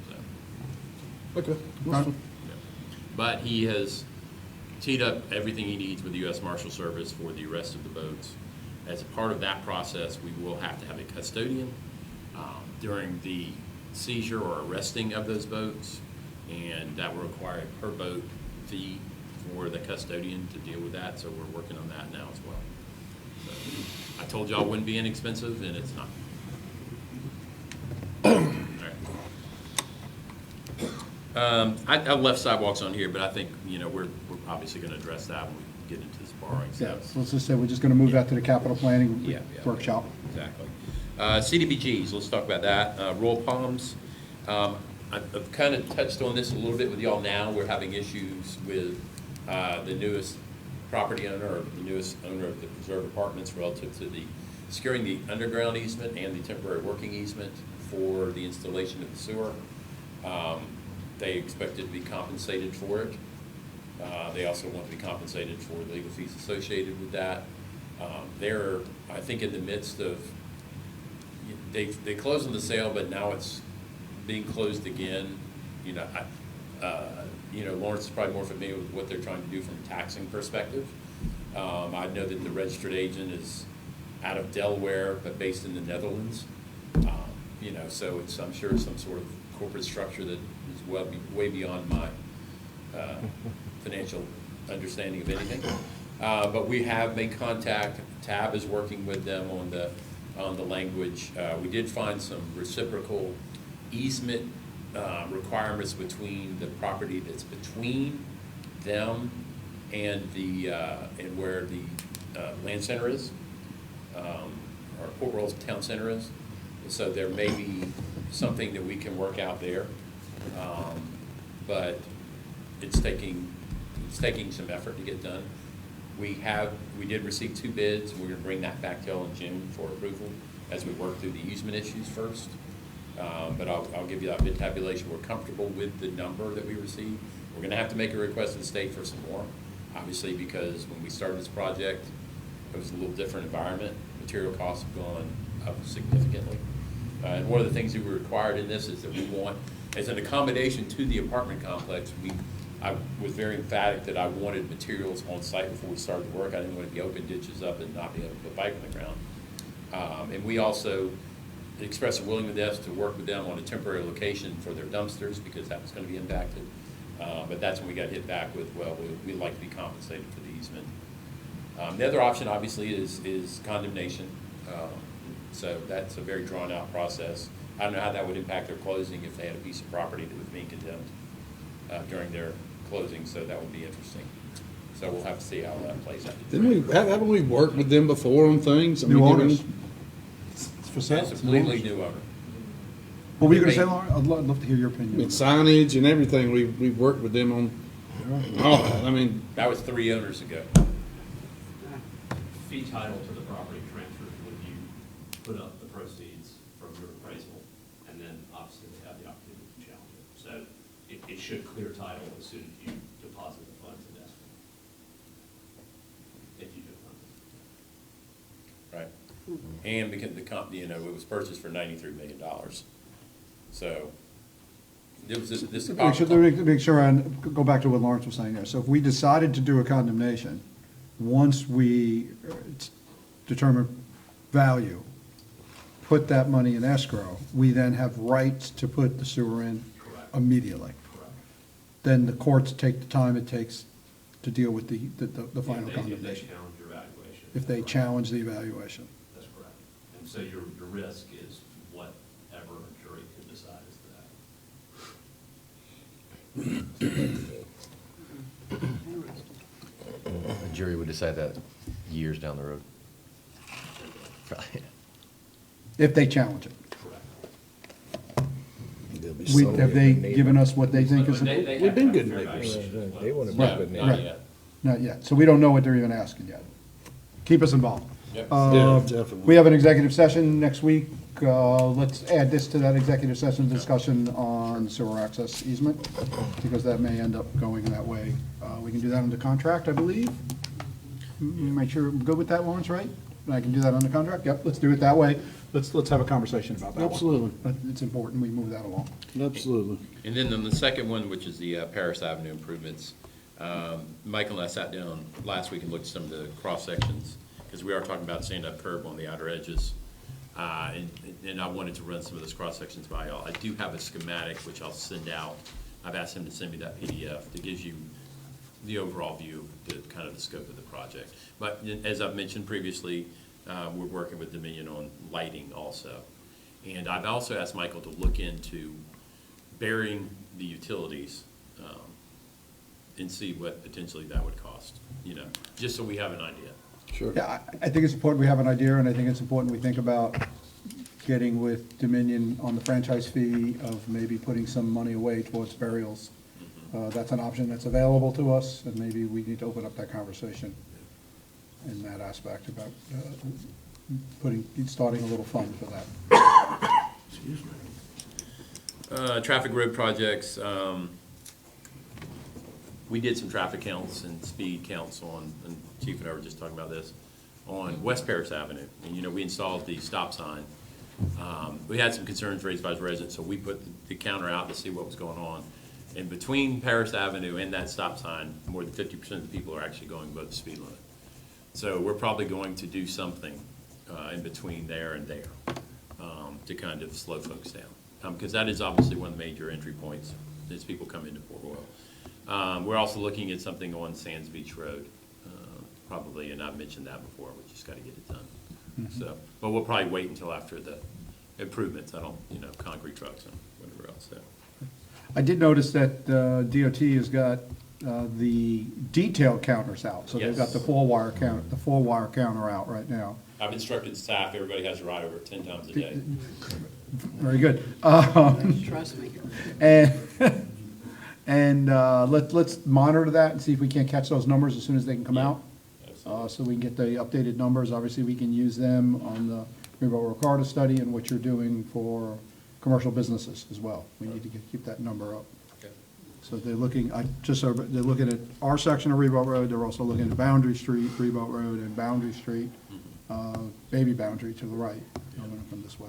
So, Okay. Done. yeah. But he has teed up everything he needs with the U.S. Marshal Service for the rest of the boats. As a part of that process, we will have to have a custodian during the seizure or arresting of those boats, and that will require a per boat fee for the custodian to deal with that, so we're working on that now as well. So, I told y'all it wouldn't be inexpensive, and it's not. All right. I left sidewalks on here, but I think, we're obviously going to address that when we get into this borrowing. So. Yeah, so let's just say we're just gonna move that to the capital planning Yeah. workshop. Exactly. CDBGs, let's talk about that. Royal Palms, I've kind of touched on this a little bit with y'all now. We're having issues with the newest property owner, or the newest owner of the preserve apartments relative to securing the underground easement and the temporary working easement for the installation of the sewer. They expected to be compensated for it. They also want to be compensated for legal fees associated with that. They're, I think, in the midst of, they closed on the sale, but now it's being closed again. Lawrence is probably more familiar with what they're trying to do from a taxing perspective. I know that the registered agent is out of Delaware, but based in the Netherlands. So it's, I'm sure, some sort of corporate structure that is way beyond my financial understanding of anything. But we have made contact. TAB is working with them on the language. We did find some reciprocal easement requirements between the property that's between them and and where the land center is, or Port Royal Town Center is. So there may be something that we can work out there, but it's taking some effort to get done. We did receive 2 bids. We're going to bring that back to y'all in June for approval as we work through the easement issues first. But I'll give you that bid tabulation. We're comfortable with the number that we received. We're going to have to make a request to the state for some more, obviously, because when we started this project, it was a little different environment. Material costs have gone up significantly. And one of the things that we required in this is that we want, as an accommodation to the apartment complex, I was very emphatic that I wanted materials on site before we started the work. I didn't want to be open ditches up and not be able to put pipe in the ground. And we also expressed a willingness to work with them on a temporary location for their dumpsters because that was going to be impacted. But that's when we got hit back with, well, we'd like to be compensated for the easement. The other option, obviously, is condemnation. So that's a very drawn-out process. I don't know how that would impact their closing if they had a piece of property that was being condemned during their closing, so that would be interesting. So we'll have to see how that plays out. Haven't we worked with them before on things? I mean, New given- owners. It's for sale. It's a completely new owner. What were you gonna say, Lauren? I'd love to hear your I opinion. mean, signage and everything, we've worked with them on, all that. I mean, That was 3 owners ago. Fee title to the property transfers when you put up the proceeds from your appraisal, and then obviously they have the opportunity to challenge it. So it should clear title as soon as you deposit the funds in escrow. If you do funds. Right. And because the company, it was purchased for $93 million. So, it was this. Make sure I go back to what Lawrence was saying there. So if we decided to do a condemnation, once we determine value, put that money in escrow, we then have rights to put the sewer in Correct. immediately. Correct. Then the courts take the time it takes to deal with the final If they condemnation, challenge your valuation. if they Correct. challenge the evaluation. That's correct. And so your risk is whatever a jury can decide is that. A jury would decide that years down the road. If they challenge it. Correct. they'll be We, sold. have they given us what they think is, But they We've been have good fair neighbors. valuation. They want to be No, good not neighbors. yet. not yet, so we don't know what they're even asking yet. Keep us involved. Yep. Yeah, definitely. We have an executive session next week. Let's add this to that executive session discussion on sewer access easement, because that may end up going that way. We can do that under contract, I believe. Make sure, we're good with that, Lawrence, right? I can do that under contract? Yep, let's do it that way. Let's have a conversation about that one. Absolutely. It's important we move that along. Absolutely. And then on the second one, which is the Paris Avenue improvements, Michael and I sat down last week and looked at some of the cross-sections, because we are talking about stand-up curb on the outer edges. And I wanted to run some of those cross-sections by y'all. I do have a schematic, which I'll send out. I've asked him to send me that PDF that gives you the overall view, the kind of the scope of the project. But as I've mentioned previously, we're working with Dominion on lighting also. And I've also asked Michael to look into burying the utilities and see what potentially that would cost, just so we have an idea. Sure. Yeah, I think it's important we have an idea, and I think it's important we think about getting with Dominion on the franchise fee of maybe putting some money away towards burials. That's an option that's available to us, and maybe we need to open up that conversation in that aspect about starting a little fund for that. Traffic road projects, we did some traffic counts and speed counts on, and Chief and I were just talking about this, on West Paris Avenue. And, we installed the stop sign. We had some concerns raised by the residents, so we put the counter out to see what was going on. And between Paris Avenue and that stop sign, more than 50% of the people are actually going above the speed limit. So we're probably going to do something in between there and there to kind of slow folks down. Because that is obviously one of the major entry points as people come into Port Royal. We're also looking at something on Sands Beach Road, probably, and I've mentioned that before, we just gotta get it done. So, but we'll probably wait until after the improvements, concrete trucks and whatever else, so. I did notice that DOT has got the detail counters out, so they've got the Yes. 4-wire counter out right now. I've instructed staff, everybody has to ride over it 10 times a day. Very good. Trust me. And let's monitor that and see if we can't catch those numbers as soon as they can come out. Absolutely. So we can get the updated numbers. Obviously, we can use them on the Riverboat Ricardo study and what you're doing for commercial businesses as well. We need to keep that number up. Okay. So they're looking, they're looking at our section of Riverboat Road, they're also looking at Boundary Street, Riverboat Road, and Boundary Street, Baby Boundary to the right, coming from this way.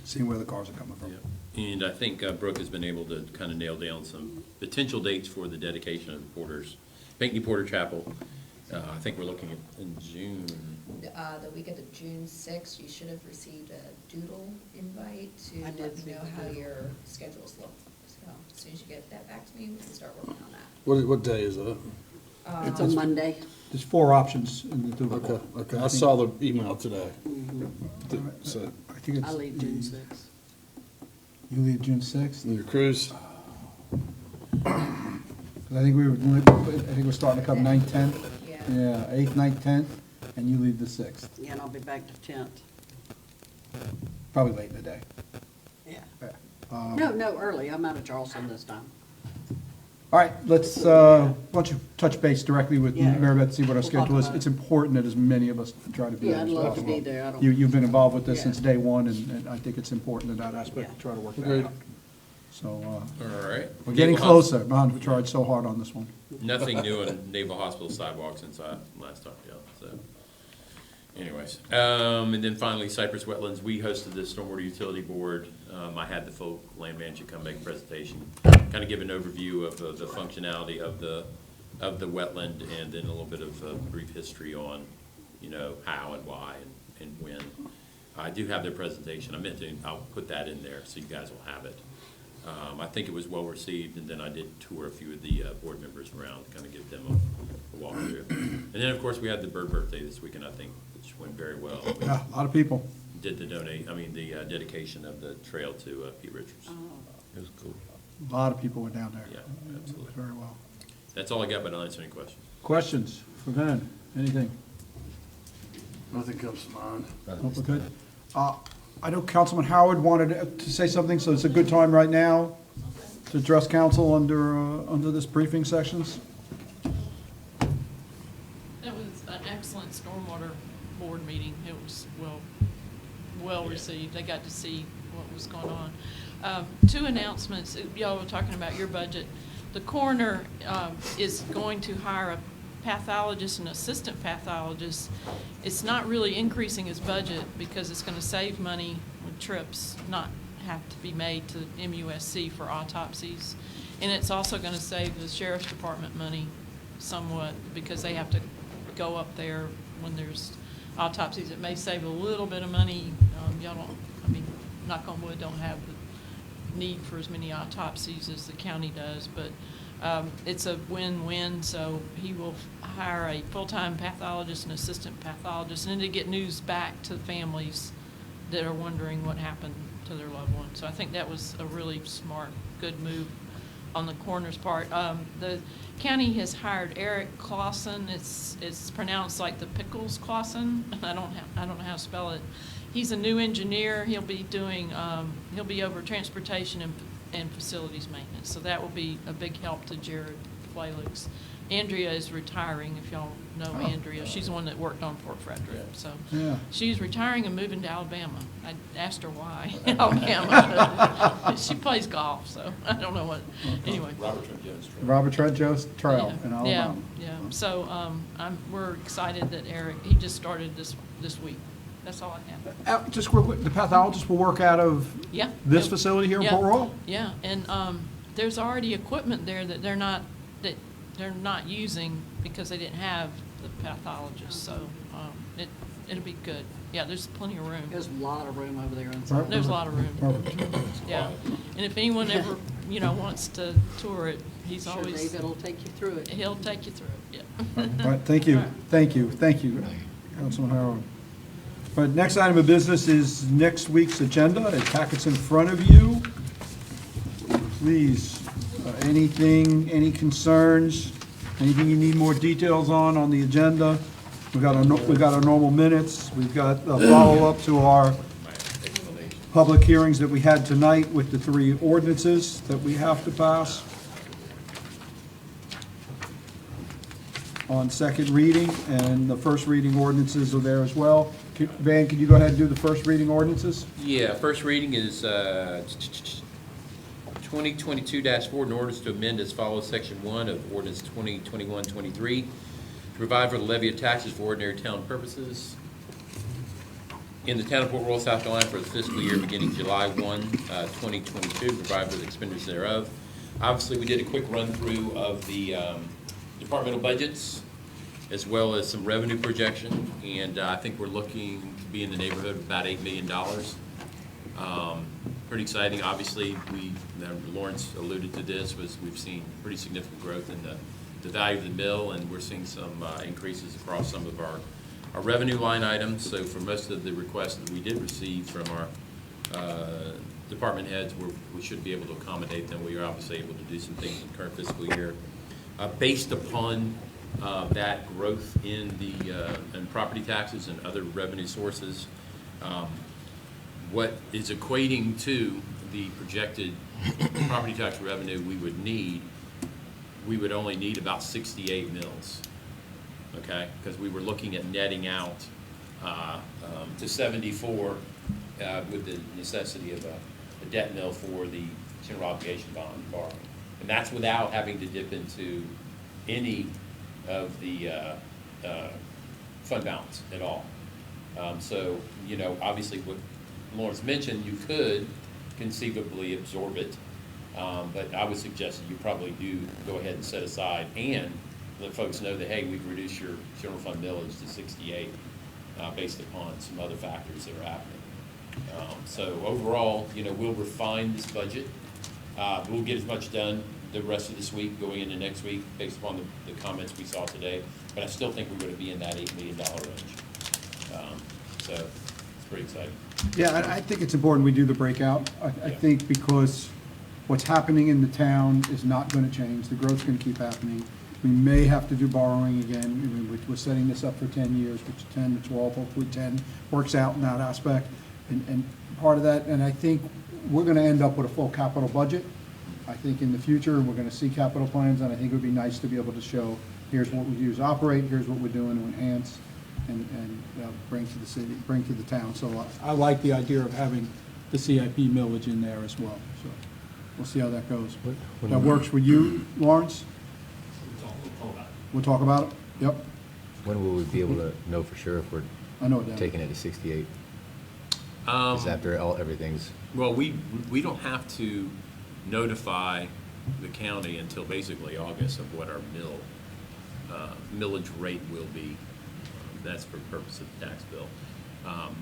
Seeing where the cars are coming from. And I think Brooke has been able to kind of nail down some potential dates for the dedication of the Pinckney Porter Chapel. I think we're looking at in June. The week of the June 6th, you should have received a doodle invite to I did let see me know the how doodle. your schedules look. So as soon as you get that back to me, we can start working on that. What day is that? It's a Monday. There's 4 options in the doodle. Okay, okay. I saw the email today. So, I think it's. I leave June 6th. You leave June 6th? and your cruise? 'Cause I think we're starting to come 9th, 10th. Yeah. Yeah, 8th, 9th, 10th, and you leave the 6th. Yeah, and I'll be back to 10th. Probably late in the day. Yeah. Yeah. No, early. I'm out of Charleston this time. All right, let's, why don't you touch base directly with Yeah. Mary Beth, see what our We'll talk schedule is. about it. It's important that as many of us try to be there Yeah, as I'd possible. love to be there. I don't- You've been involved with this Yeah. since day one, and I think it's important in that aspect to Yeah. try to work that Agreed. out. So, All right. we're getting Naval Hos- closer. Man, we tried so hard on this one. Nothing new on Naval Hospital sidewalk since I last talked to you, so. Anyways, and then finally Cypress Wetlands, we hosted the Stormwater Utility Board. I had the full land manager come make a presentation, kind of give an overview of the functionality of the wetland, and then a little bit of a brief history on, how and why and when. I do have their presentation. I'll put that in there so you guys will have it. I think it was well received, and then I did tour a few of the board members around, kind of give them a walkthrough. And then, of course, we had the bird birthday this weekend, I think, which went very well. We Yeah, a lot of people. did the dedication of the trail to Pete Richards. It was cool. A lot of people went down there. Yeah, absolutely. Very well. That's all I got, but I'll answer any questions. Questions for Ben? Anything? Nothing comes to mind. Hope we're good. I know Councilman Howard wanted to say something, so it's a good time right now to address council under this briefing sections. That was an excellent stormwater board meeting. It was well received. They got to see what was going on. 2 announcements. Y'all were talking about your budget. The coroner is going to hire a pathologist and assistant pathologist. It's not really increasing his budget because it's going to save money with trips not have to be made to MUSC for autopsies. And it's also going to save the sheriff's department money somewhat because they have to go up there when there's autopsies. It may save a little bit of money. Y'all don't, knock on wood, don't have the need for as many autopsies as the county does, but it's a win-win, so he will hire a full-time pathologist and assistant pathologist, and then to get news back to families that are wondering what happened to their loved one. So I think that was a really smart, good move on the coroner's part. The county has hired Eric Clausen. It's pronounced like the pickles Clausen. I don't know how to spell it. He's a new engineer. He'll be doing he'll be over transportation and facilities maintenance. So that will be a big help to Jared Flalix. Andrea is retiring, if y'all know Andrea. She's the one that worked on Fort Frederick. So Yeah. she's retiring and moving to Alabama. I asked her why Alabama. She plays golf, so I don't know what. Anyway. Robert Trent Joe's Trail in Yeah, Alabama. yeah. So we're excited that Eric, he just started this week. That's all I have. Just real quick, the pathologist will work out of Yeah. this facility here in Yeah. Port Royal? Yeah, and there's already equipment there that they're not using because they didn't have the pathologist, so it'll be good. Yeah, there's plenty of room. There's a lot of room over there inside. There's a lot of room. Perfect. Yeah, and if anyone ever, wants to tour it, he's Sure, always, David will take you through it. he'll take you through it, yeah. All right, thank you. All right. Thank you, Councilman Harrow. But next item of business is next week's agenda. The packet's in front of you. Please, any concerns, anything you need more details on the agenda? We've got our normal minutes. We've got a follow-up to our public hearings that we had tonight with the 3 ordinances that we have to pass on second reading, and the first reading ordinances are there as well. Van, could you go ahead and do the first reading ordinances? Yeah, first reading is 2022-4, an ordinance to amend as follows, Section 1 of Ordinance 2021-23, to provide for the levy of taxes for ordinary town purposes in the town of Port Royal, South Carolina, for the fiscal year beginning July 1, 2022, to provide for the expenditures thereof. Obviously, we did a quick run-through of the departmental budgets, as well as some revenue projection, and I think we're looking to be in the neighborhood of about $8 million. Pretty exciting. Obviously, Lawrence alluded to this, we've seen pretty significant growth in the value of the mill, and we're seeing some increases across some of our revenue line items. So for most of the requests that we did receive from our department heads, we should be able to accommodate them. We are obviously able to do some things in the current fiscal year. Based upon that growth in property taxes and other revenue sources, what is equating to the projected property tax revenue we would only need about 68 mills, okay? Because we were looking at netting out to 74 with the necessity of a debt mill for the general obligation bond borrowing. And that's without having to dip into any of the fund balance at all. So, obviously what Lawrence mentioned, you could conceivably absorb it, but I would suggest that you probably do go ahead and set aside and let folks know that, hey, we've reduced your general fund millage to 68 based upon some other factors that are happening. So overall, we'll refine this budget. We'll get as much done the rest of this week going into next week based upon the comments we saw today, but I still think we're going to be in that $8 million range. So it's pretty exciting. Yeah, I think it's important we do the breakout. I think because what's happening in the town is not going to change. The growth's going to keep happening. We may have to do borrowing again. I mean, we're setting this up for 10 years, which 10 to 12, hopefully 10 works out in that aspect. And part of that, and I think we're going to end up with a full capital budget. I think in the future, we're going to see capital plans, and I think it would be nice to be able to show, here's what we use to operate, here's what we're doing to enhance and bring to the city, bring to the town. So I like the idea of having the CIP millage in there as well. So we'll see how that goes. That works for you, Lawrence? We'll talk about it? Yep. When will we be able to know for sure if we're I know it, Dan. taking it to 68? Is after everything's... Well, we don't have to notify the county until basically August of what our millage rate will be. That's for the purpose of the tax bill.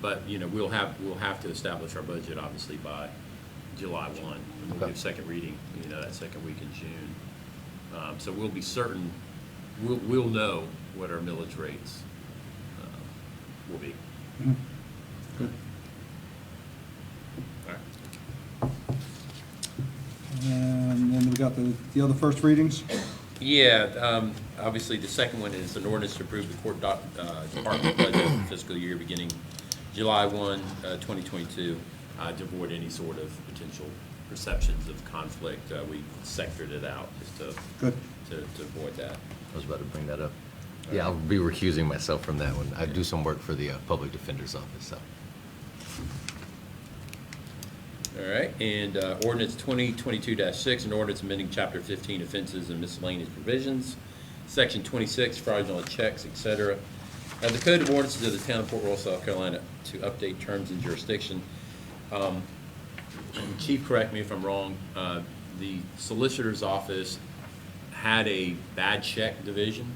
But we'll have to establish our budget obviously by July 1. And we'll give second reading, that second week in June. So we'll be certain. We'll know what our millage rates will be. Mm-hmm. Good. All right. And then we got the other first readings. Yeah, obviously, the second one is an ordinance to approve the court department budget for fiscal year beginning July 1, 2022, to avoid any sort of potential perceptions of conflict. We sectored it out just to avoid that. I was about to bring that up. Yeah, I'll be recusing myself from that one. I do some work for the Public Defender's Office, so. All right, and ordinance 2022-6, an ordinance amending Chapter 15 offenses and miscellaneous provisions, Section 26 fraudulent checks, etc. The Code of Ordinances of the Town of Port Royal, South Carolina, to update terms and jurisdiction. Chief, correct me if I'm wrong. The Solicitor's Office had a bad check division,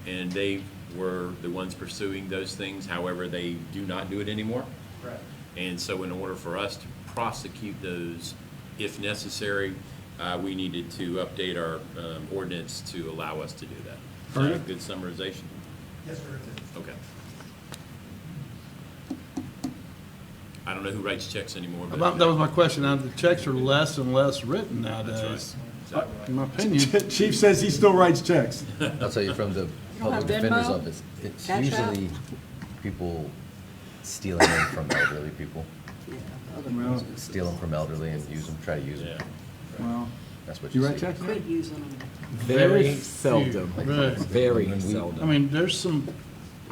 and they were the ones pursuing those things. However, they do not do it anymore. Right. And so, in order for us to prosecute those, if necessary, we needed to update our ordinance to allow us to do that. Very good. Good summarization. Yes, sir, it is. Okay. I don't know who writes checks anymore, but. That was my question. Now, the checks are less and less written That's nowadays. right. In my opinion. Chief says he still writes checks. I'll tell you from the don't have public defender's Venmo? office, it's Cash App? usually people stealing them from elderly people, Yeah, other Well, businesses. steal them from elderly and use them, try to use them. Yeah. Well, That's what you you write see. checks? Quit using them. Very seldom. Right. Very When we- seldom. I mean, there's some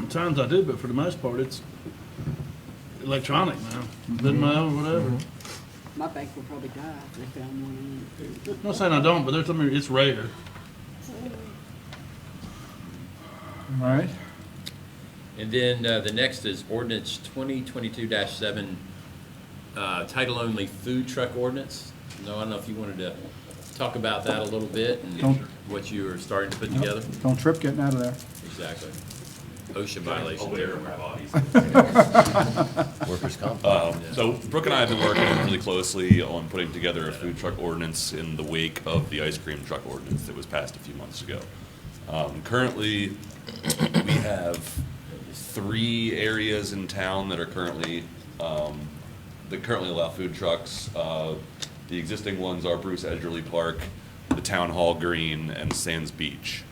times I do, but for the most part, it's electronic now. Venmo, whatever. My bank would probably die if they found one in it. I'm not saying I don't, but there's, I mean, it's rare. All right. And then the next is ordinance 2022-7, title-only food truck ordinance. No, I don't know if you wanted to talk about that a little bit and Don't- what you were starting to put together. Don't trip getting out of there. Exactly. OSHA violation there. Workers' comp. So Brooke and I have been working really closely on putting together a food truck ordinance in the wake of the ice cream truck ordinance that was passed a few months ago. Currently, we have 3 areas in town that are currently, that currently allow food trucks. The existing ones are Bruce Edgerly Park, the Town Hall Green, and Sands Beach.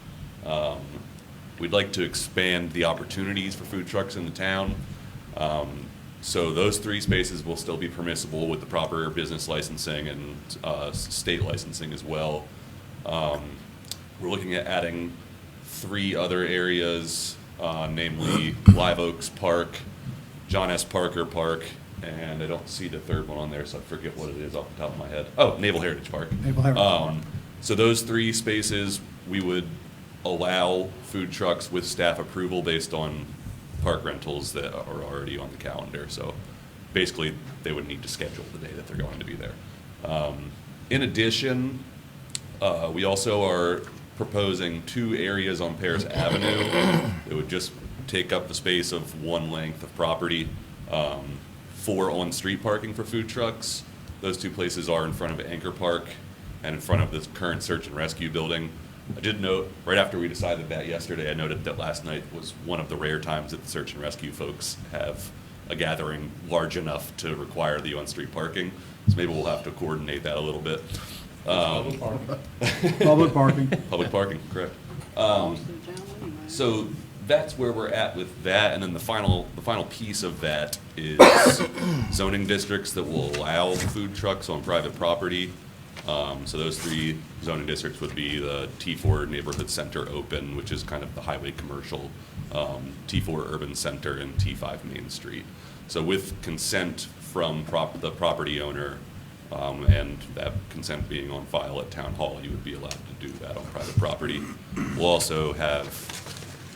We'd like to expand the opportunities for food trucks in the town. So those 3 spaces will still be permissible with the proper business licensing and state licensing as well. We're looking at adding 3 other areas, namely Live Oaks Park, John S. Parker Park, and I don't see the third one on there, so I forget what it is off the top of my head. Oh, Naval Heritage Park. Naval Heritage Park. So those 3 spaces, we would allow food trucks with staff approval based on park rentals that are already on the calendar. So basically, they would need to schedule the day that they're going to be there. In addition, we also are proposing 2 areas on Paris Avenue that would just take up the space of 1 length of property for on-street parking for food trucks. Those 2 places are in front of Anchor Park and in front of the current search and rescue building. I did note, right after we decided that yesterday, I noted that last night was one of the rare times that the search and rescue folks have a gathering large enough to require the on-street parking. So maybe we'll have to coordinate that a little bit. Public parking. Public parking, correct. Belongs to the town anyway. So that's where we're at with that, and then the final piece of that is zoning districts that will allow food trucks on private property. So those 3 zoning districts would be the T4 Neighborhood Center Open, which is kind of the highway commercial, T4 Urban Center, and T5 Main Street. So with consent from the property owner, and that consent being on file at Town Hall, you would be allowed to do that on private property. We'll also have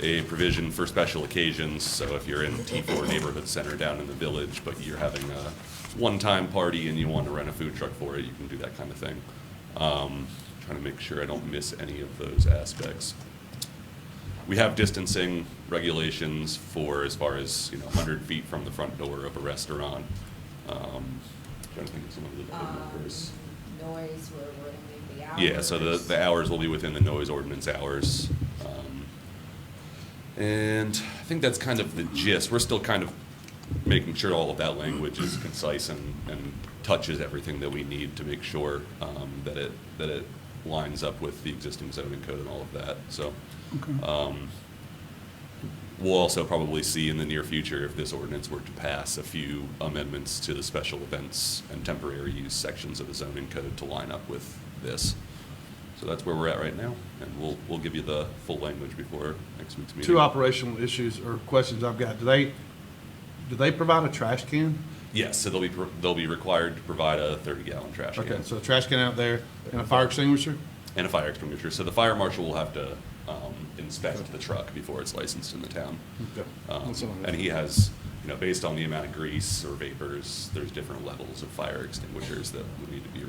a provision for special occasions, so if you're in T4 Neighborhood Center down in the village, but you're having a one-time party and you want to rent a food truck for it, you can do that kind of thing. Trying to make sure I don't miss any of those aspects. We have distancing regulations for as far as 100 feet from the front door of a restaurant. Trying to think of some of the other numbers. Noise, we're running the hours. Yeah, so the hours will be within the noise ordinance hours. And I think that's kind of the gist. We're still kind of making sure all of that language is concise and touches everything that we need to make sure that it lines up with the existing zoning code and all of that. So we'll also probably see in the near future, if this ordinance were to pass, a few amendments to the special events and temporary use sections of the zoning code to line up with this. So that's where we're at right now, and we'll give you the full language before next week's meeting. 2 operational issues or questions I've got. Do they provide a trash can? Yes, so they'll be required to provide a 30-gallon trash can. Okay, so a trash can out there and a fire extinguisher? And a fire extinguisher. So the fire marshal will have to inspect the truck before it's licensed in the town. Okay. That's all I have. And he has, based on the amount of grease or vapors, there's different levels of fire extinguishers that would need to be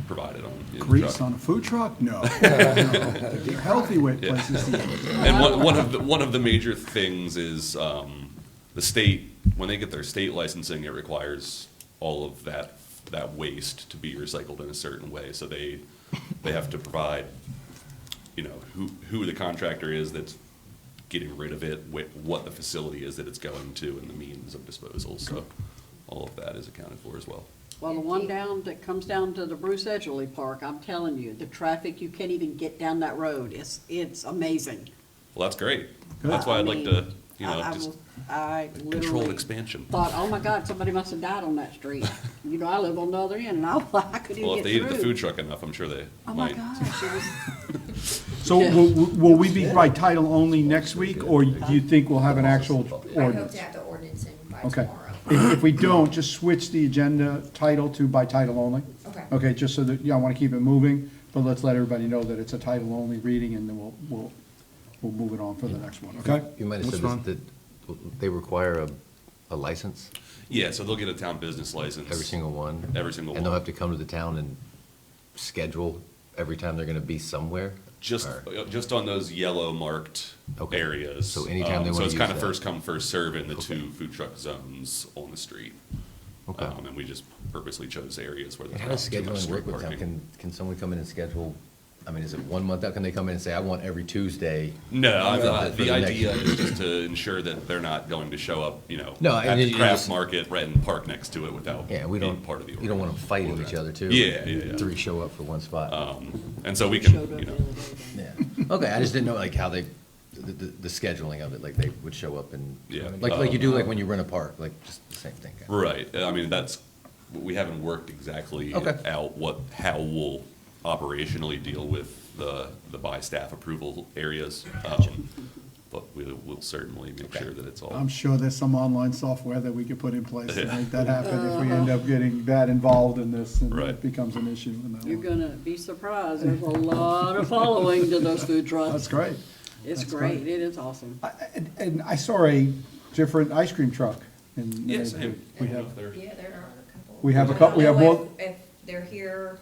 provided on in the Grease truck. on a food truck? No. They're healthy weight places to eat. And one of the major things is the state, when they get their state licensing, it requires all of that waste to be recycled in a certain way. So they have to provide, who the contractor is that's getting rid of it, what the facility is that it's going to, and the means of disposal. So all of that is accounted for as well. Well, the one that comes down to the Bruce Edgerly Park, I'm telling you, the traffic, you can't even get down that road. It's amazing. Well, that's great. That's why I'd like to, I controlled literally expansion. thought, oh my God, somebody must have died on that street. You know, I live on the other end, and I couldn't Well, even if they get eat through. the food truck enough, I'm sure they Oh my might. gosh, it was, So will we be by title only next week, or do you think we'll have an actual I hope ordinance? to have the ordinance in by Okay. tomorrow. If we don't, just switch the agenda title to by title only. Okay. Okay, just so that, I want to keep it moving, but let's let everybody know that it's a title only reading, and then we'll move it on for the next one, okay? You might have said this, that they require a license, Yeah, so they'll get a town business license. every single one? Every single And they'll one. have to come to the town and schedule every time they're gonna be somewhere? Just, Or- just on those yellow marked Okay. areas. So anytime they So wanna it's kind of use that. first come, first serve in the two food truck zones on the street. Okay. And we just purposely chose areas where there's How not does too much scheduling street work with them? parking. Can someone come in and schedule, I mean, is it 1 month out? Can they come in and say, I want every Tuesday? No, for the next- idea is just to ensure that they're not going to show up, No, at and the you craft just- market, rent and park next to it without Yeah, we being don't, part of the you don't want them fighting each other too. Yeah. Three show up for one spot. And so we showed can, up the other day. Yeah. Okay, I just didn't know like how they, the scheduling of it, like they would show up and, Yeah. like you do like when you rent a park, like just the same thing. right, I mean, we haven't worked exactly Okay. out how we'll operationally deal with the by staff approval areas. But we'll certainly make sure that it's all. I'm sure there's some online software that we could put in place to make that happen if we end up getting that involved in this and Right. it becomes an issue. in that You're one. gonna be surprised. There's a lot of following to those food trucks. That's great. It's That's great. great. It is awesome. And I saw a different ice cream truck in. Yes, We have, Yeah, there are a couple. We have a I couple- we don't have know more- If they're here,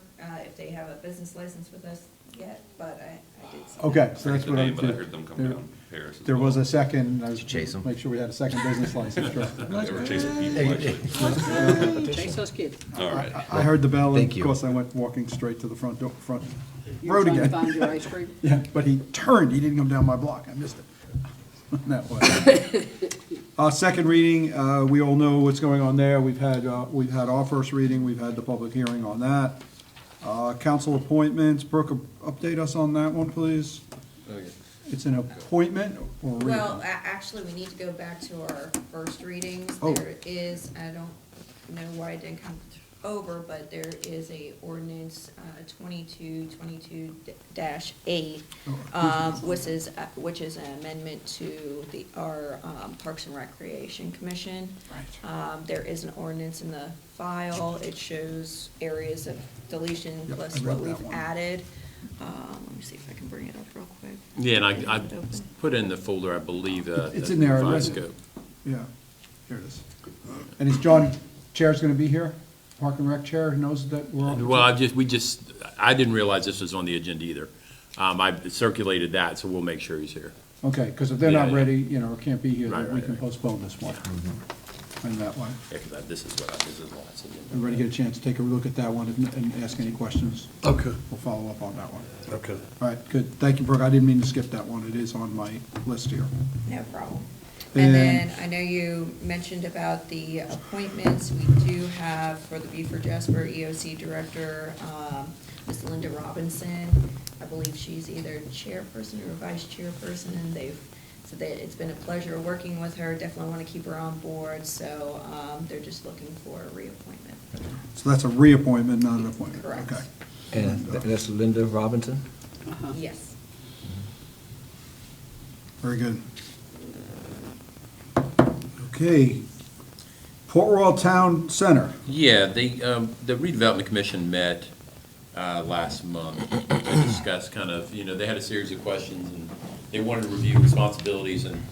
if they have a business license with us yet, but I did see. okay, so I that's forget the what I name, but I did. heard them come There- down Paris as There was well. a second, I was. chase 'em? Make sure we had a second business license truck. They were chasing people, actually. Chase those kids. All right. I heard the bell, and Thank of you. course I went walking straight to the front You were road trying to again. find your ice cream? Yeah, but he turned, he didn't come down my block, I missed it. That way. Second reading, we all know what's going on there, we've had our first reading, we've had the public hearing on that. Council appointments, Brooke, update us on that one, please. It's an appointment or reappointment? Well, actually, we need to go back to our first readings. Oh. There is, I don't know why it didn't come over, but there is a ordinance, 2222-8, which is an amendment to our Parks and Recreation Commission. There is an ordinance in the file. It shows areas of deletion Yep, plus I read what that we've one. added. Let me see if I can bring it up real quick. Yeah, and I Open. put in the folder, I believe, It's the in there, I read revised it. scope. Yeah, here it is. And is John Chair's gonna be here? Park and Rec Chair knows that we're on? Well, I didn't realize this was on the agenda either. I circulated that, so we'll make sure he's here. Okay, because if they're not Yeah, yeah. ready, or can't be here, Right, then we right, can right. postpone this one. In that way. Yeah, 'cause this is the last agenda. Everybody get a chance to take a look at that one and ask any questions. Okay. We'll follow up on that one. Okay. All right, good. Thank you, Brooke. I didn't mean to skip that one. It is on my list here. No problem. And- And then I know you mentioned about the appointments. We do have for the Beaufort Jasper EOC Director, Ms. Linda Robinson. I believe she's either chairperson or vice chairperson, and they've said that it's been a pleasure working with her. Definitely want to keep her on board, so they're just looking for a reappointment. So that's a reappointment, not an appointment. Correct. Okay. And that's Linda Robinson? Yes. Very good. Okay. Port Royal Town Center. Yeah, the redevelopment commission met last month to discuss kind of, they had a series of questions and they wanted to review responsibilities. And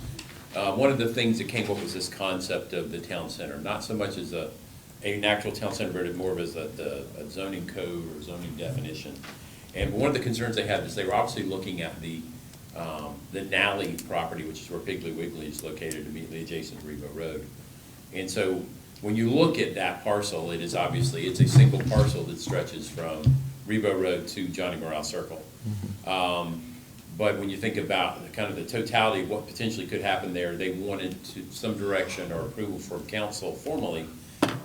one of the things that came up was this concept of the town center, not so much as an actual town center, but more of as a zoning code or zoning definition. And one of the concerns they had is they were obviously looking at the Nally property, which is where Piggly Wiggly is located, immediately adjacent to Rebo Road. And so when you look at that parcel, it's a single parcel that stretches from Rebo Road to Johnny Morale Circle. But when you think about kind of the totality of what potentially could happen there, they wanted to, some direction or approval from council formally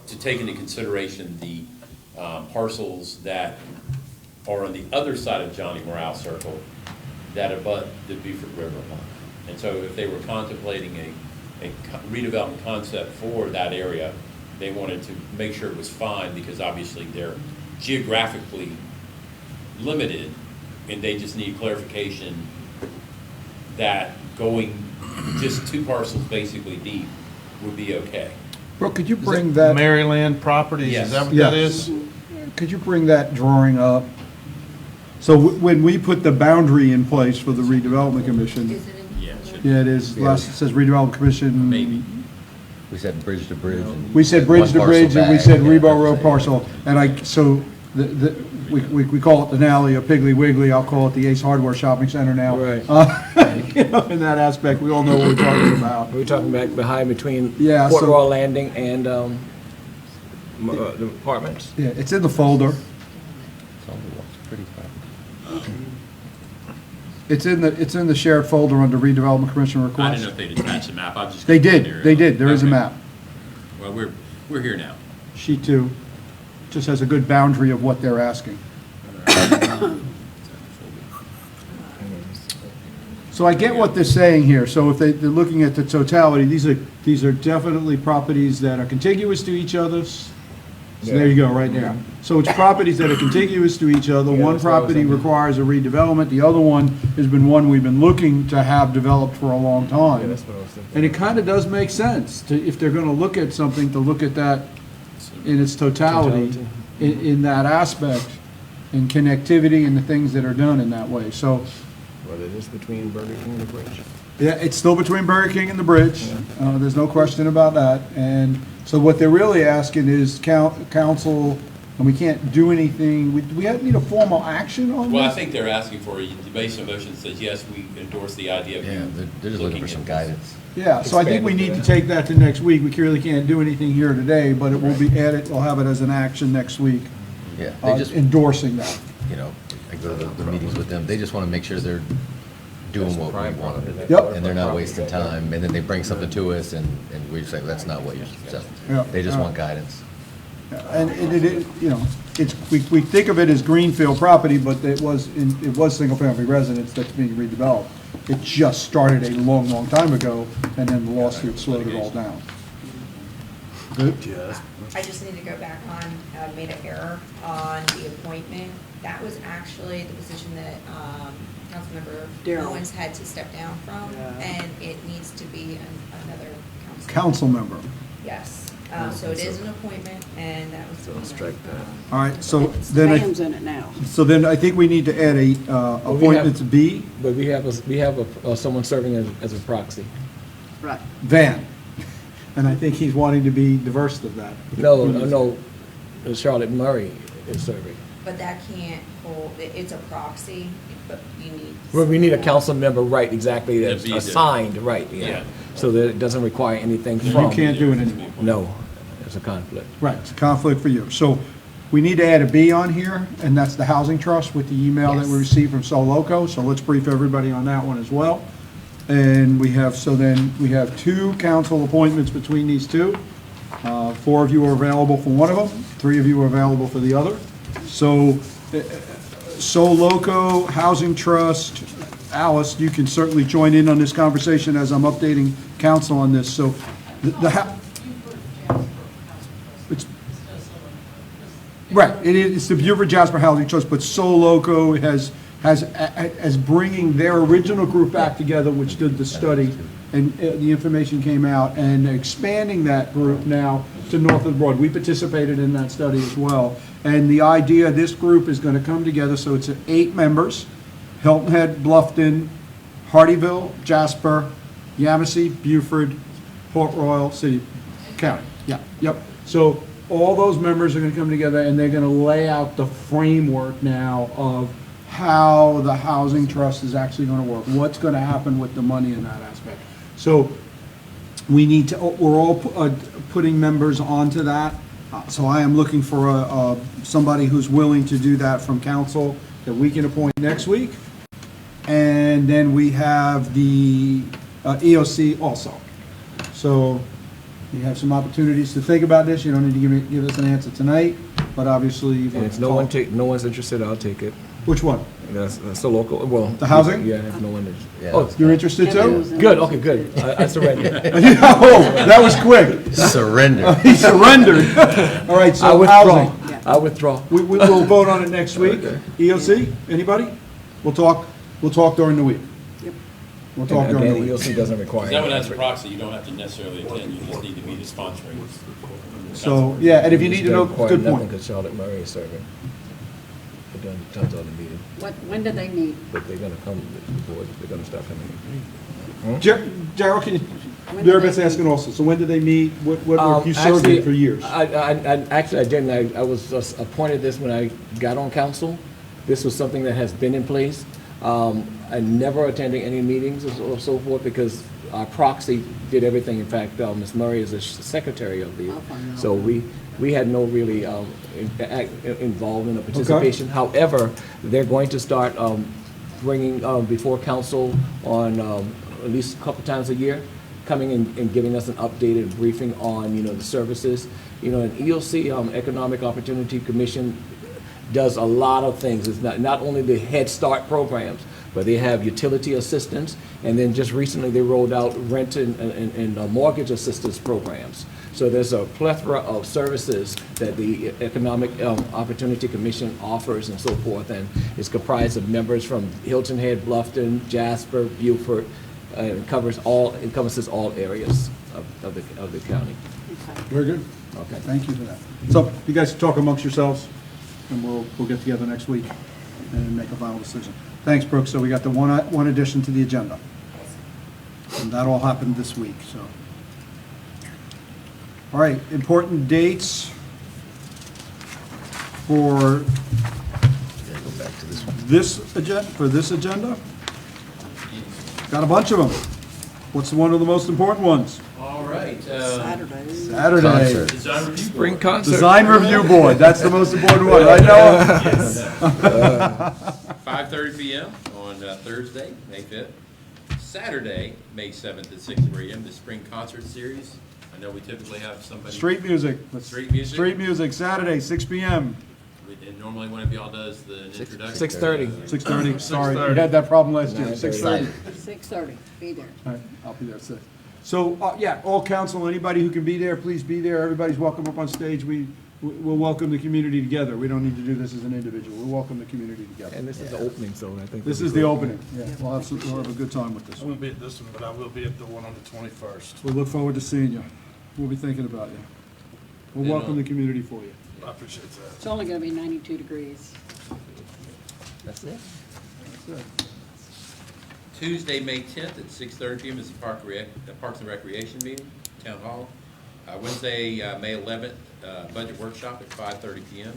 to take into consideration the parcels that are on the other side of Johnny Morale Circle that abut the Beaufort River. And so if they were contemplating a redevelopment concept for that area, they wanted to make sure it was fine, because obviously they're geographically limited, and they just need clarification that going just 2 parcels basically deep would be okay. Brooke, could you bring that? Maryland Properties, Yes. is that what that Yes. is? Could you bring that drawing up? So when we put the boundary in place for the redevelopment commission, Is it in? Yeah, it should. yeah, it is, last, it says redevelopment commission. Maybe. We said bridge to bridge. and We said bridge to one bridge, and we parcel said back, Rebar yeah, Road parcel, and so we call it Denali or Piggly Wiggly, I'll call it the Ace Hardware Shopping Center now. Right. You know, in that aspect, we all know what we're talking about. We're talking back behind between Yeah, Port so- Royal Landing and the apartments. Yeah, it's in the folder. It's on the wall. It's pretty flat. It's in the shared folder under redevelopment commission I request. didn't know if they'd attach a map. I've just. They did, there is a Okay. map. Well, we're here now. Sheet 2 just has a good boundary of what they're asking. So I get what they're saying here. So if they're looking at the totality, these are definitely properties that are contiguous to each other. So there you go, right there. So it's properties that are contiguous to each other. Yeah, One that's what I was property thinking. requires a redevelopment. The other one has been one we've been looking to have developed for a long Yeah, time. that's what I was thinking. And it kind of does make sense to, if they're going to look at something, to look at that in its totality, Totality. in that aspect, in connectivity and the things that are done in that way. So, Well, it is between Burger King and the bridge. yeah, it's still between Burger King and the bridge. There's no question about that. And so what they're really asking is council, and we can't do anything, we need a formal action on this? Well, I think they're asking for a base of motion that says, yes, we endorse the idea of Yeah, you they're just looking for some at this. guidance. Yeah, so I think we need to take that to next week. We really can't do anything here today, but it will be added, we'll have it as an action next week, Yeah, they just, endorsing that. you know, I go to the meetings with them, they just want to make sure they're doing what we want them to do. Yep. And they're not wasting time, and then they bring something to us, and we say, that's not what you're, so, Yeah. they just want guidance. And it is, you know, it's, we think of it as greenfield property, but it was single-family residence that's being redeveloped. It just started a long, long time ago, and then the lawsuit slowed it all down. Good? I just need to go back on, I made an error on the appointment. That was actually the position that Councilmember Darryl. Owens had to step down from, and it needs to be another council. Council member. Yes, so it is an appointment, and that was. So strike that. All right, so then, Sam's in it now. I think we need to add a, appointment to B, But we have someone serving as a proxy. Right. Van. And I think he's wanting to be diverse of that. No, Charlotte Murray is serving. But that can't hold, it's a proxy, but you need. Well, we need a council member, right, exactly, Yeah, that's be the- assigned, right, yeah. Yeah. So that it doesn't require anything You from. can't do it anymore. No, it's a conflict. Right, it's a conflict for you. So we need to add a B on here, and that's the housing trust with the email that we Yes. received from Soloco. So let's brief everybody on that one as well. And we have 2 council appointments between these two. 4 of you are available for one of them, 3 of you are available for the other. So, Soloco, Housing Trust, Alice, you can certainly join in on this conversation as I'm updating council on this. So, it's, right, it's the Beaufort Jasper Housing Trust, but Soloco has bringing their original group back together, which did the study, and the information came out, and expanding that group now to North of the Broad. We participated in that study as well. And the idea, this group is going to come together, so it's 8 members, Hilton Head, Bluffton, Hardyville, Jasper, Yamasee, Beaufort, Port Royal, City, County. Yeah, yep. So all those members are going to come together, and they're going to lay out the framework now of how the housing trust is actually going to work, what's going to happen with the money in that aspect. So we need to, we're all putting members onto that. So I am looking for somebody who's willing to do that from council that we can appoint next week. And then we have the EOC also. So you have some opportunities to think about this. You don't need to give us an answer tonight, but obviously. you And if call- no one's interested, I'll take it. Which one? That's the local, well. The housing? Yeah, if no one is. Yeah, Oh, You're interested too? good, okay, good. I surrender. Oh, that was quick. Surrender. He surrendered. All right, I so withdraw. housing. I withdraw. We will vote on it next week. EOC, anybody? We'll talk during the week. Yep. We'll talk And during again, the week. EOC doesn't require. That one has a proxy, you don't have to necessarily attend, you just need to be the sponsoring. So, yeah, and if you need to know, good point. Because Charlotte Murray is serving. It doesn't, turns out the meeting, When do they meet? but they're gonna come, the board, they're gonna start coming. Gerald, can you, When do Darabeth's they asking also, so when did they meet? What work? You served Actually, it for years. Actually, I didn't. I was just appointed this when I got on council. This was something that has been in place. I never attended any meetings or so forth because our proxy did everything. In fact, Ms. Murray is the secretary of the, I'll find out. so we had no really involvement or participation. However, they're going to start bringing before council on at least a couple times a year, coming in and giving us an updated briefing on, the services. An EOC, Economic Opportunity Commission, does a lot of things. It's not only the Head Start programs, but they have utility assistance, and then just recently they rolled out rent and mortgage assistance programs. So there's a plethora of services that the Economic Opportunity Commission offers and so forth, and it's comprised of members from Hilton Head, Bluffton, Jasper, Beaufort. It encompasses all areas of the county. Very good. Okay. Thank you for that. So you guys talk amongst yourselves, and we'll get together next week and make a final decision. Thanks, Brooke. So we got the one addition to the agenda. And that all happened this week, so. All right, important dates for Go back to this one. this agenda. Got a bunch of them. What's one of the most important ones? All right. Saturday. Saturday. Concert. Design Review Spring Board. concert. Design Review Board, that's the most important one, right, Noah? Yes. 5:30 PM on Thursday, May 5th. Saturday, May 7th at 6 p.m., the Spring Concert Series. I know we typically have somebody. Street music. Street music? Street music, Saturday, 6 PM. And normally one of y'all does the introduction. 6:30. 6:30, sorry, we had that problem last year, 6:30. 6:30, be there. All right, I'll be there at 6. So, yeah, all council, anybody who can be there, please be there. Everybody's welcome up on stage. We'll welcome the community together. We don't need to do this as an individual. We'll welcome the community together. And this is the opening, so I think. This is the opening. Yeah, we'll have a good time with this I one. won't be at this one, but I will be at the one on the 21st. We look forward to seeing you. We'll be thinking about you. We'll Yeah. welcome the community for you. I appreciate that. It's only gonna be 92 degrees. That's it? Tuesday, May 10th at 6:30 p.m. is the Parks and Recreation meeting, Town Hall. Wednesday, May 11th, budget workshop at 5:30 p.m.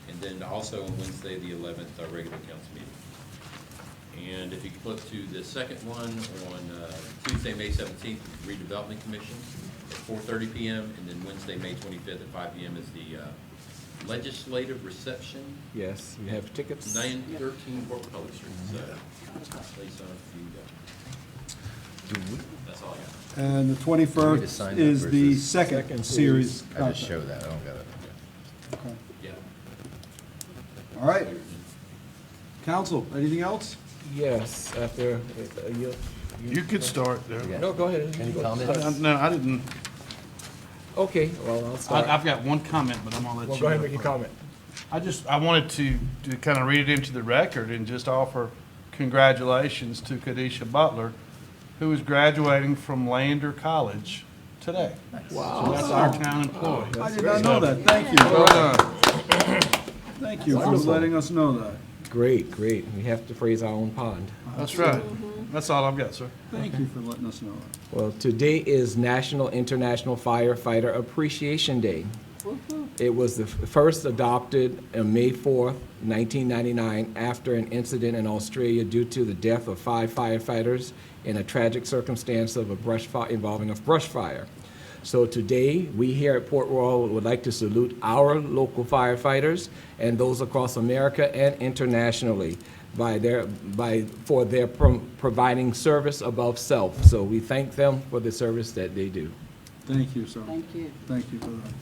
And then also on Wednesday, the 11th, our regular council meeting. And if you can flip to the second one, on Tuesday, May 17th, redevelopment commission at 4:30 p.m. And then Wednesday, May 25th at 5 p.m. is the legislative reception, Yes, you have tickets. 913 Fort Public Street. So, please, that's all I got. And the Do we need to 21st sign is that the versus- second Second series series. I just concert. show that, I don't got it. Okay. Yeah. All right. Council, anything else? Yes, after, You could start there. Yeah. No, go ahead. Any Go. comments? No, I didn't. Okay, well, I'll start. I've got one comment, but I'm gonna let Well, you. go ahead and go make your first. comment. I wanted to kind of read it into the record and just offer congratulations to Kadisha Butler, who is graduating from Lander College today. Wow. So that's our town employee. I did not know that. Thank you. Well done. Thank you for Wonderful. letting us know that. Great, great. We have to phrase our own pond. That's right. That's all I've got, sir. Thank you for letting us know that. Well, today is National International Firefighter Appreciation Day. It was the first adopted on May 4th, 1999, after an incident in Australia due to the death of 5 firefighters in a tragic circumstance of a brush fire involving a brush fire. So today, we here at Port Royal would like to salute our local firefighters and those across America and internationally. for their providing service above self. So we thank them for the service that they do. Thank you, sir. Thank you. Thank you for that.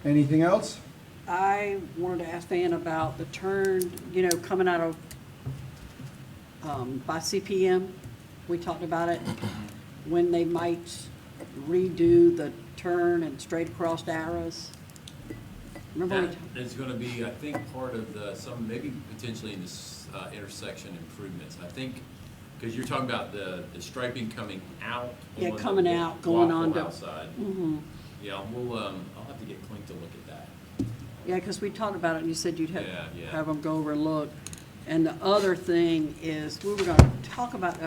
Anything else? I wanted to ask Van about the turn, coming out of, by CPM. We talked about it, when they might redo the turn and straight across Arras. Remember, That is gonna be, I think, part of maybe potentially in this intersection improvements. I think, because you're talking about the striping coming out. Yeah, on the coming out, going on Waffle to. House side. Yeah, I'll have to get Clint to look at that. Yeah, because we talked about it, and you said you'd Yeah. have them go over and look. And the other thing is, we were gonna talk about,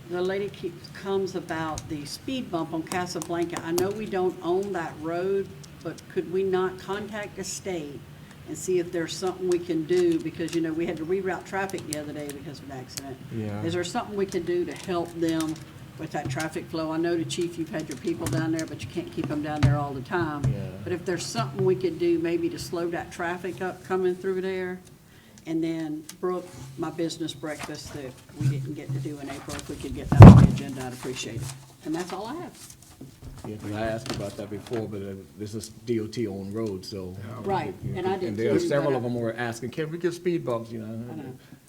the lady comes about the speed bump on Casablanca. I know we don't own that road, but could we not contact the state and see if there's something we can do? Because, we had to reroute traffic the other day because of an accident. Yeah. Is there something we can do to help them with that traffic flow? I know the chief, you've had your people down there, but you can't keep them down there all the time. Yeah. But if there's something we could do maybe to slow that traffic up coming through there, and then Brooke, my business breakfast that we didn't get to do in April, if we could get that on the agenda, I'd appreciate it. And that's all I have. Yeah, 'cause I asked about that before, but this is DOT on road, so. Right, and I did And there are too, several but of them were asking, can we get speed bumps, know.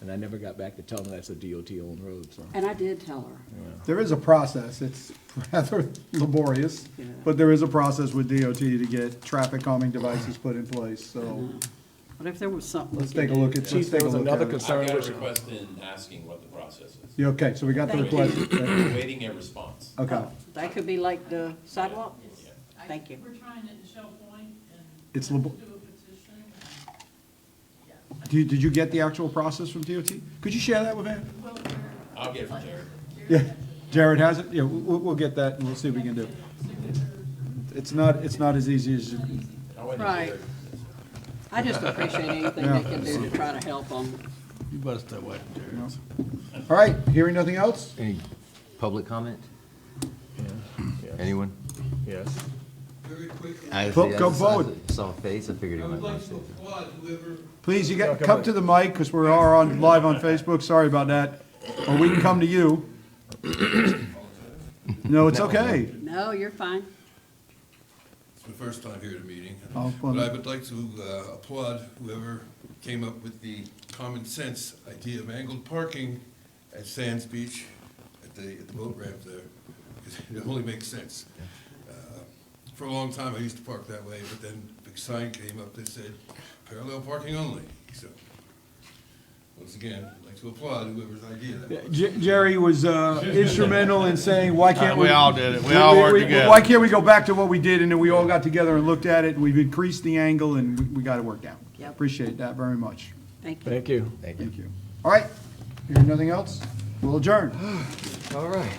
And I never got back to tell them that's a DOT on road, so. And I did tell her. There is a process. It's rather laborious, Yeah. but there is a process with DOT to get traffic calming devices put in place, so But if there was something we let's could take a do. look at, let's Chief, take there a was look another at it. concern. I've got which- a request in asking what the process is. Yeah, okay, so we got the Thank you. request. We're waiting a response. Okay. Oh, that could be like the sidewalk? Thank you. We're trying it in Shell Point and. It's do a labo- petition. Did you get the actual process from DOT? Could you share that with Ann? I'll get it from Jared. Yeah, Jared has it? Yeah, we'll get that and we'll see what we can do. It's not as easy as, I went to Right. Jared. I just appreciate anything they can do to try to help them. You better stay away from Jared's. all right, hearing nothing else? Any public comment? Yeah. Anyone? Yes. Very quickly, I Go forward. saw a face, I figured I he would might like want to to. applaud whoever, Please, you got, come to the mic, because we are on, live on Facebook, sorry about that. Or we can come to you. No, it's okay. No, you're fine. it's my first time here at a meeting. Oh, fun. But I would like to applaud whoever came up with the common sense idea of angled parking at Sands Beach, at the boat ramp there. 'Cause it only makes sense. For a long time, I used to park that way, but then a big sign came up that said parallel parking only. So, once again, I'd like to applaud whoever's idea that was. Jerry was instrumental in saying, why can't we? We all did it. We all worked together. Why can't we go back to what we did, and then we all got together and looked at it, and we've increased the angle, and we got it worked out. Yep. Appreciate that very much. Thank you. Thank you. Thank you. Thank you. All right, hearing nothing else, we'll adjourn. All right.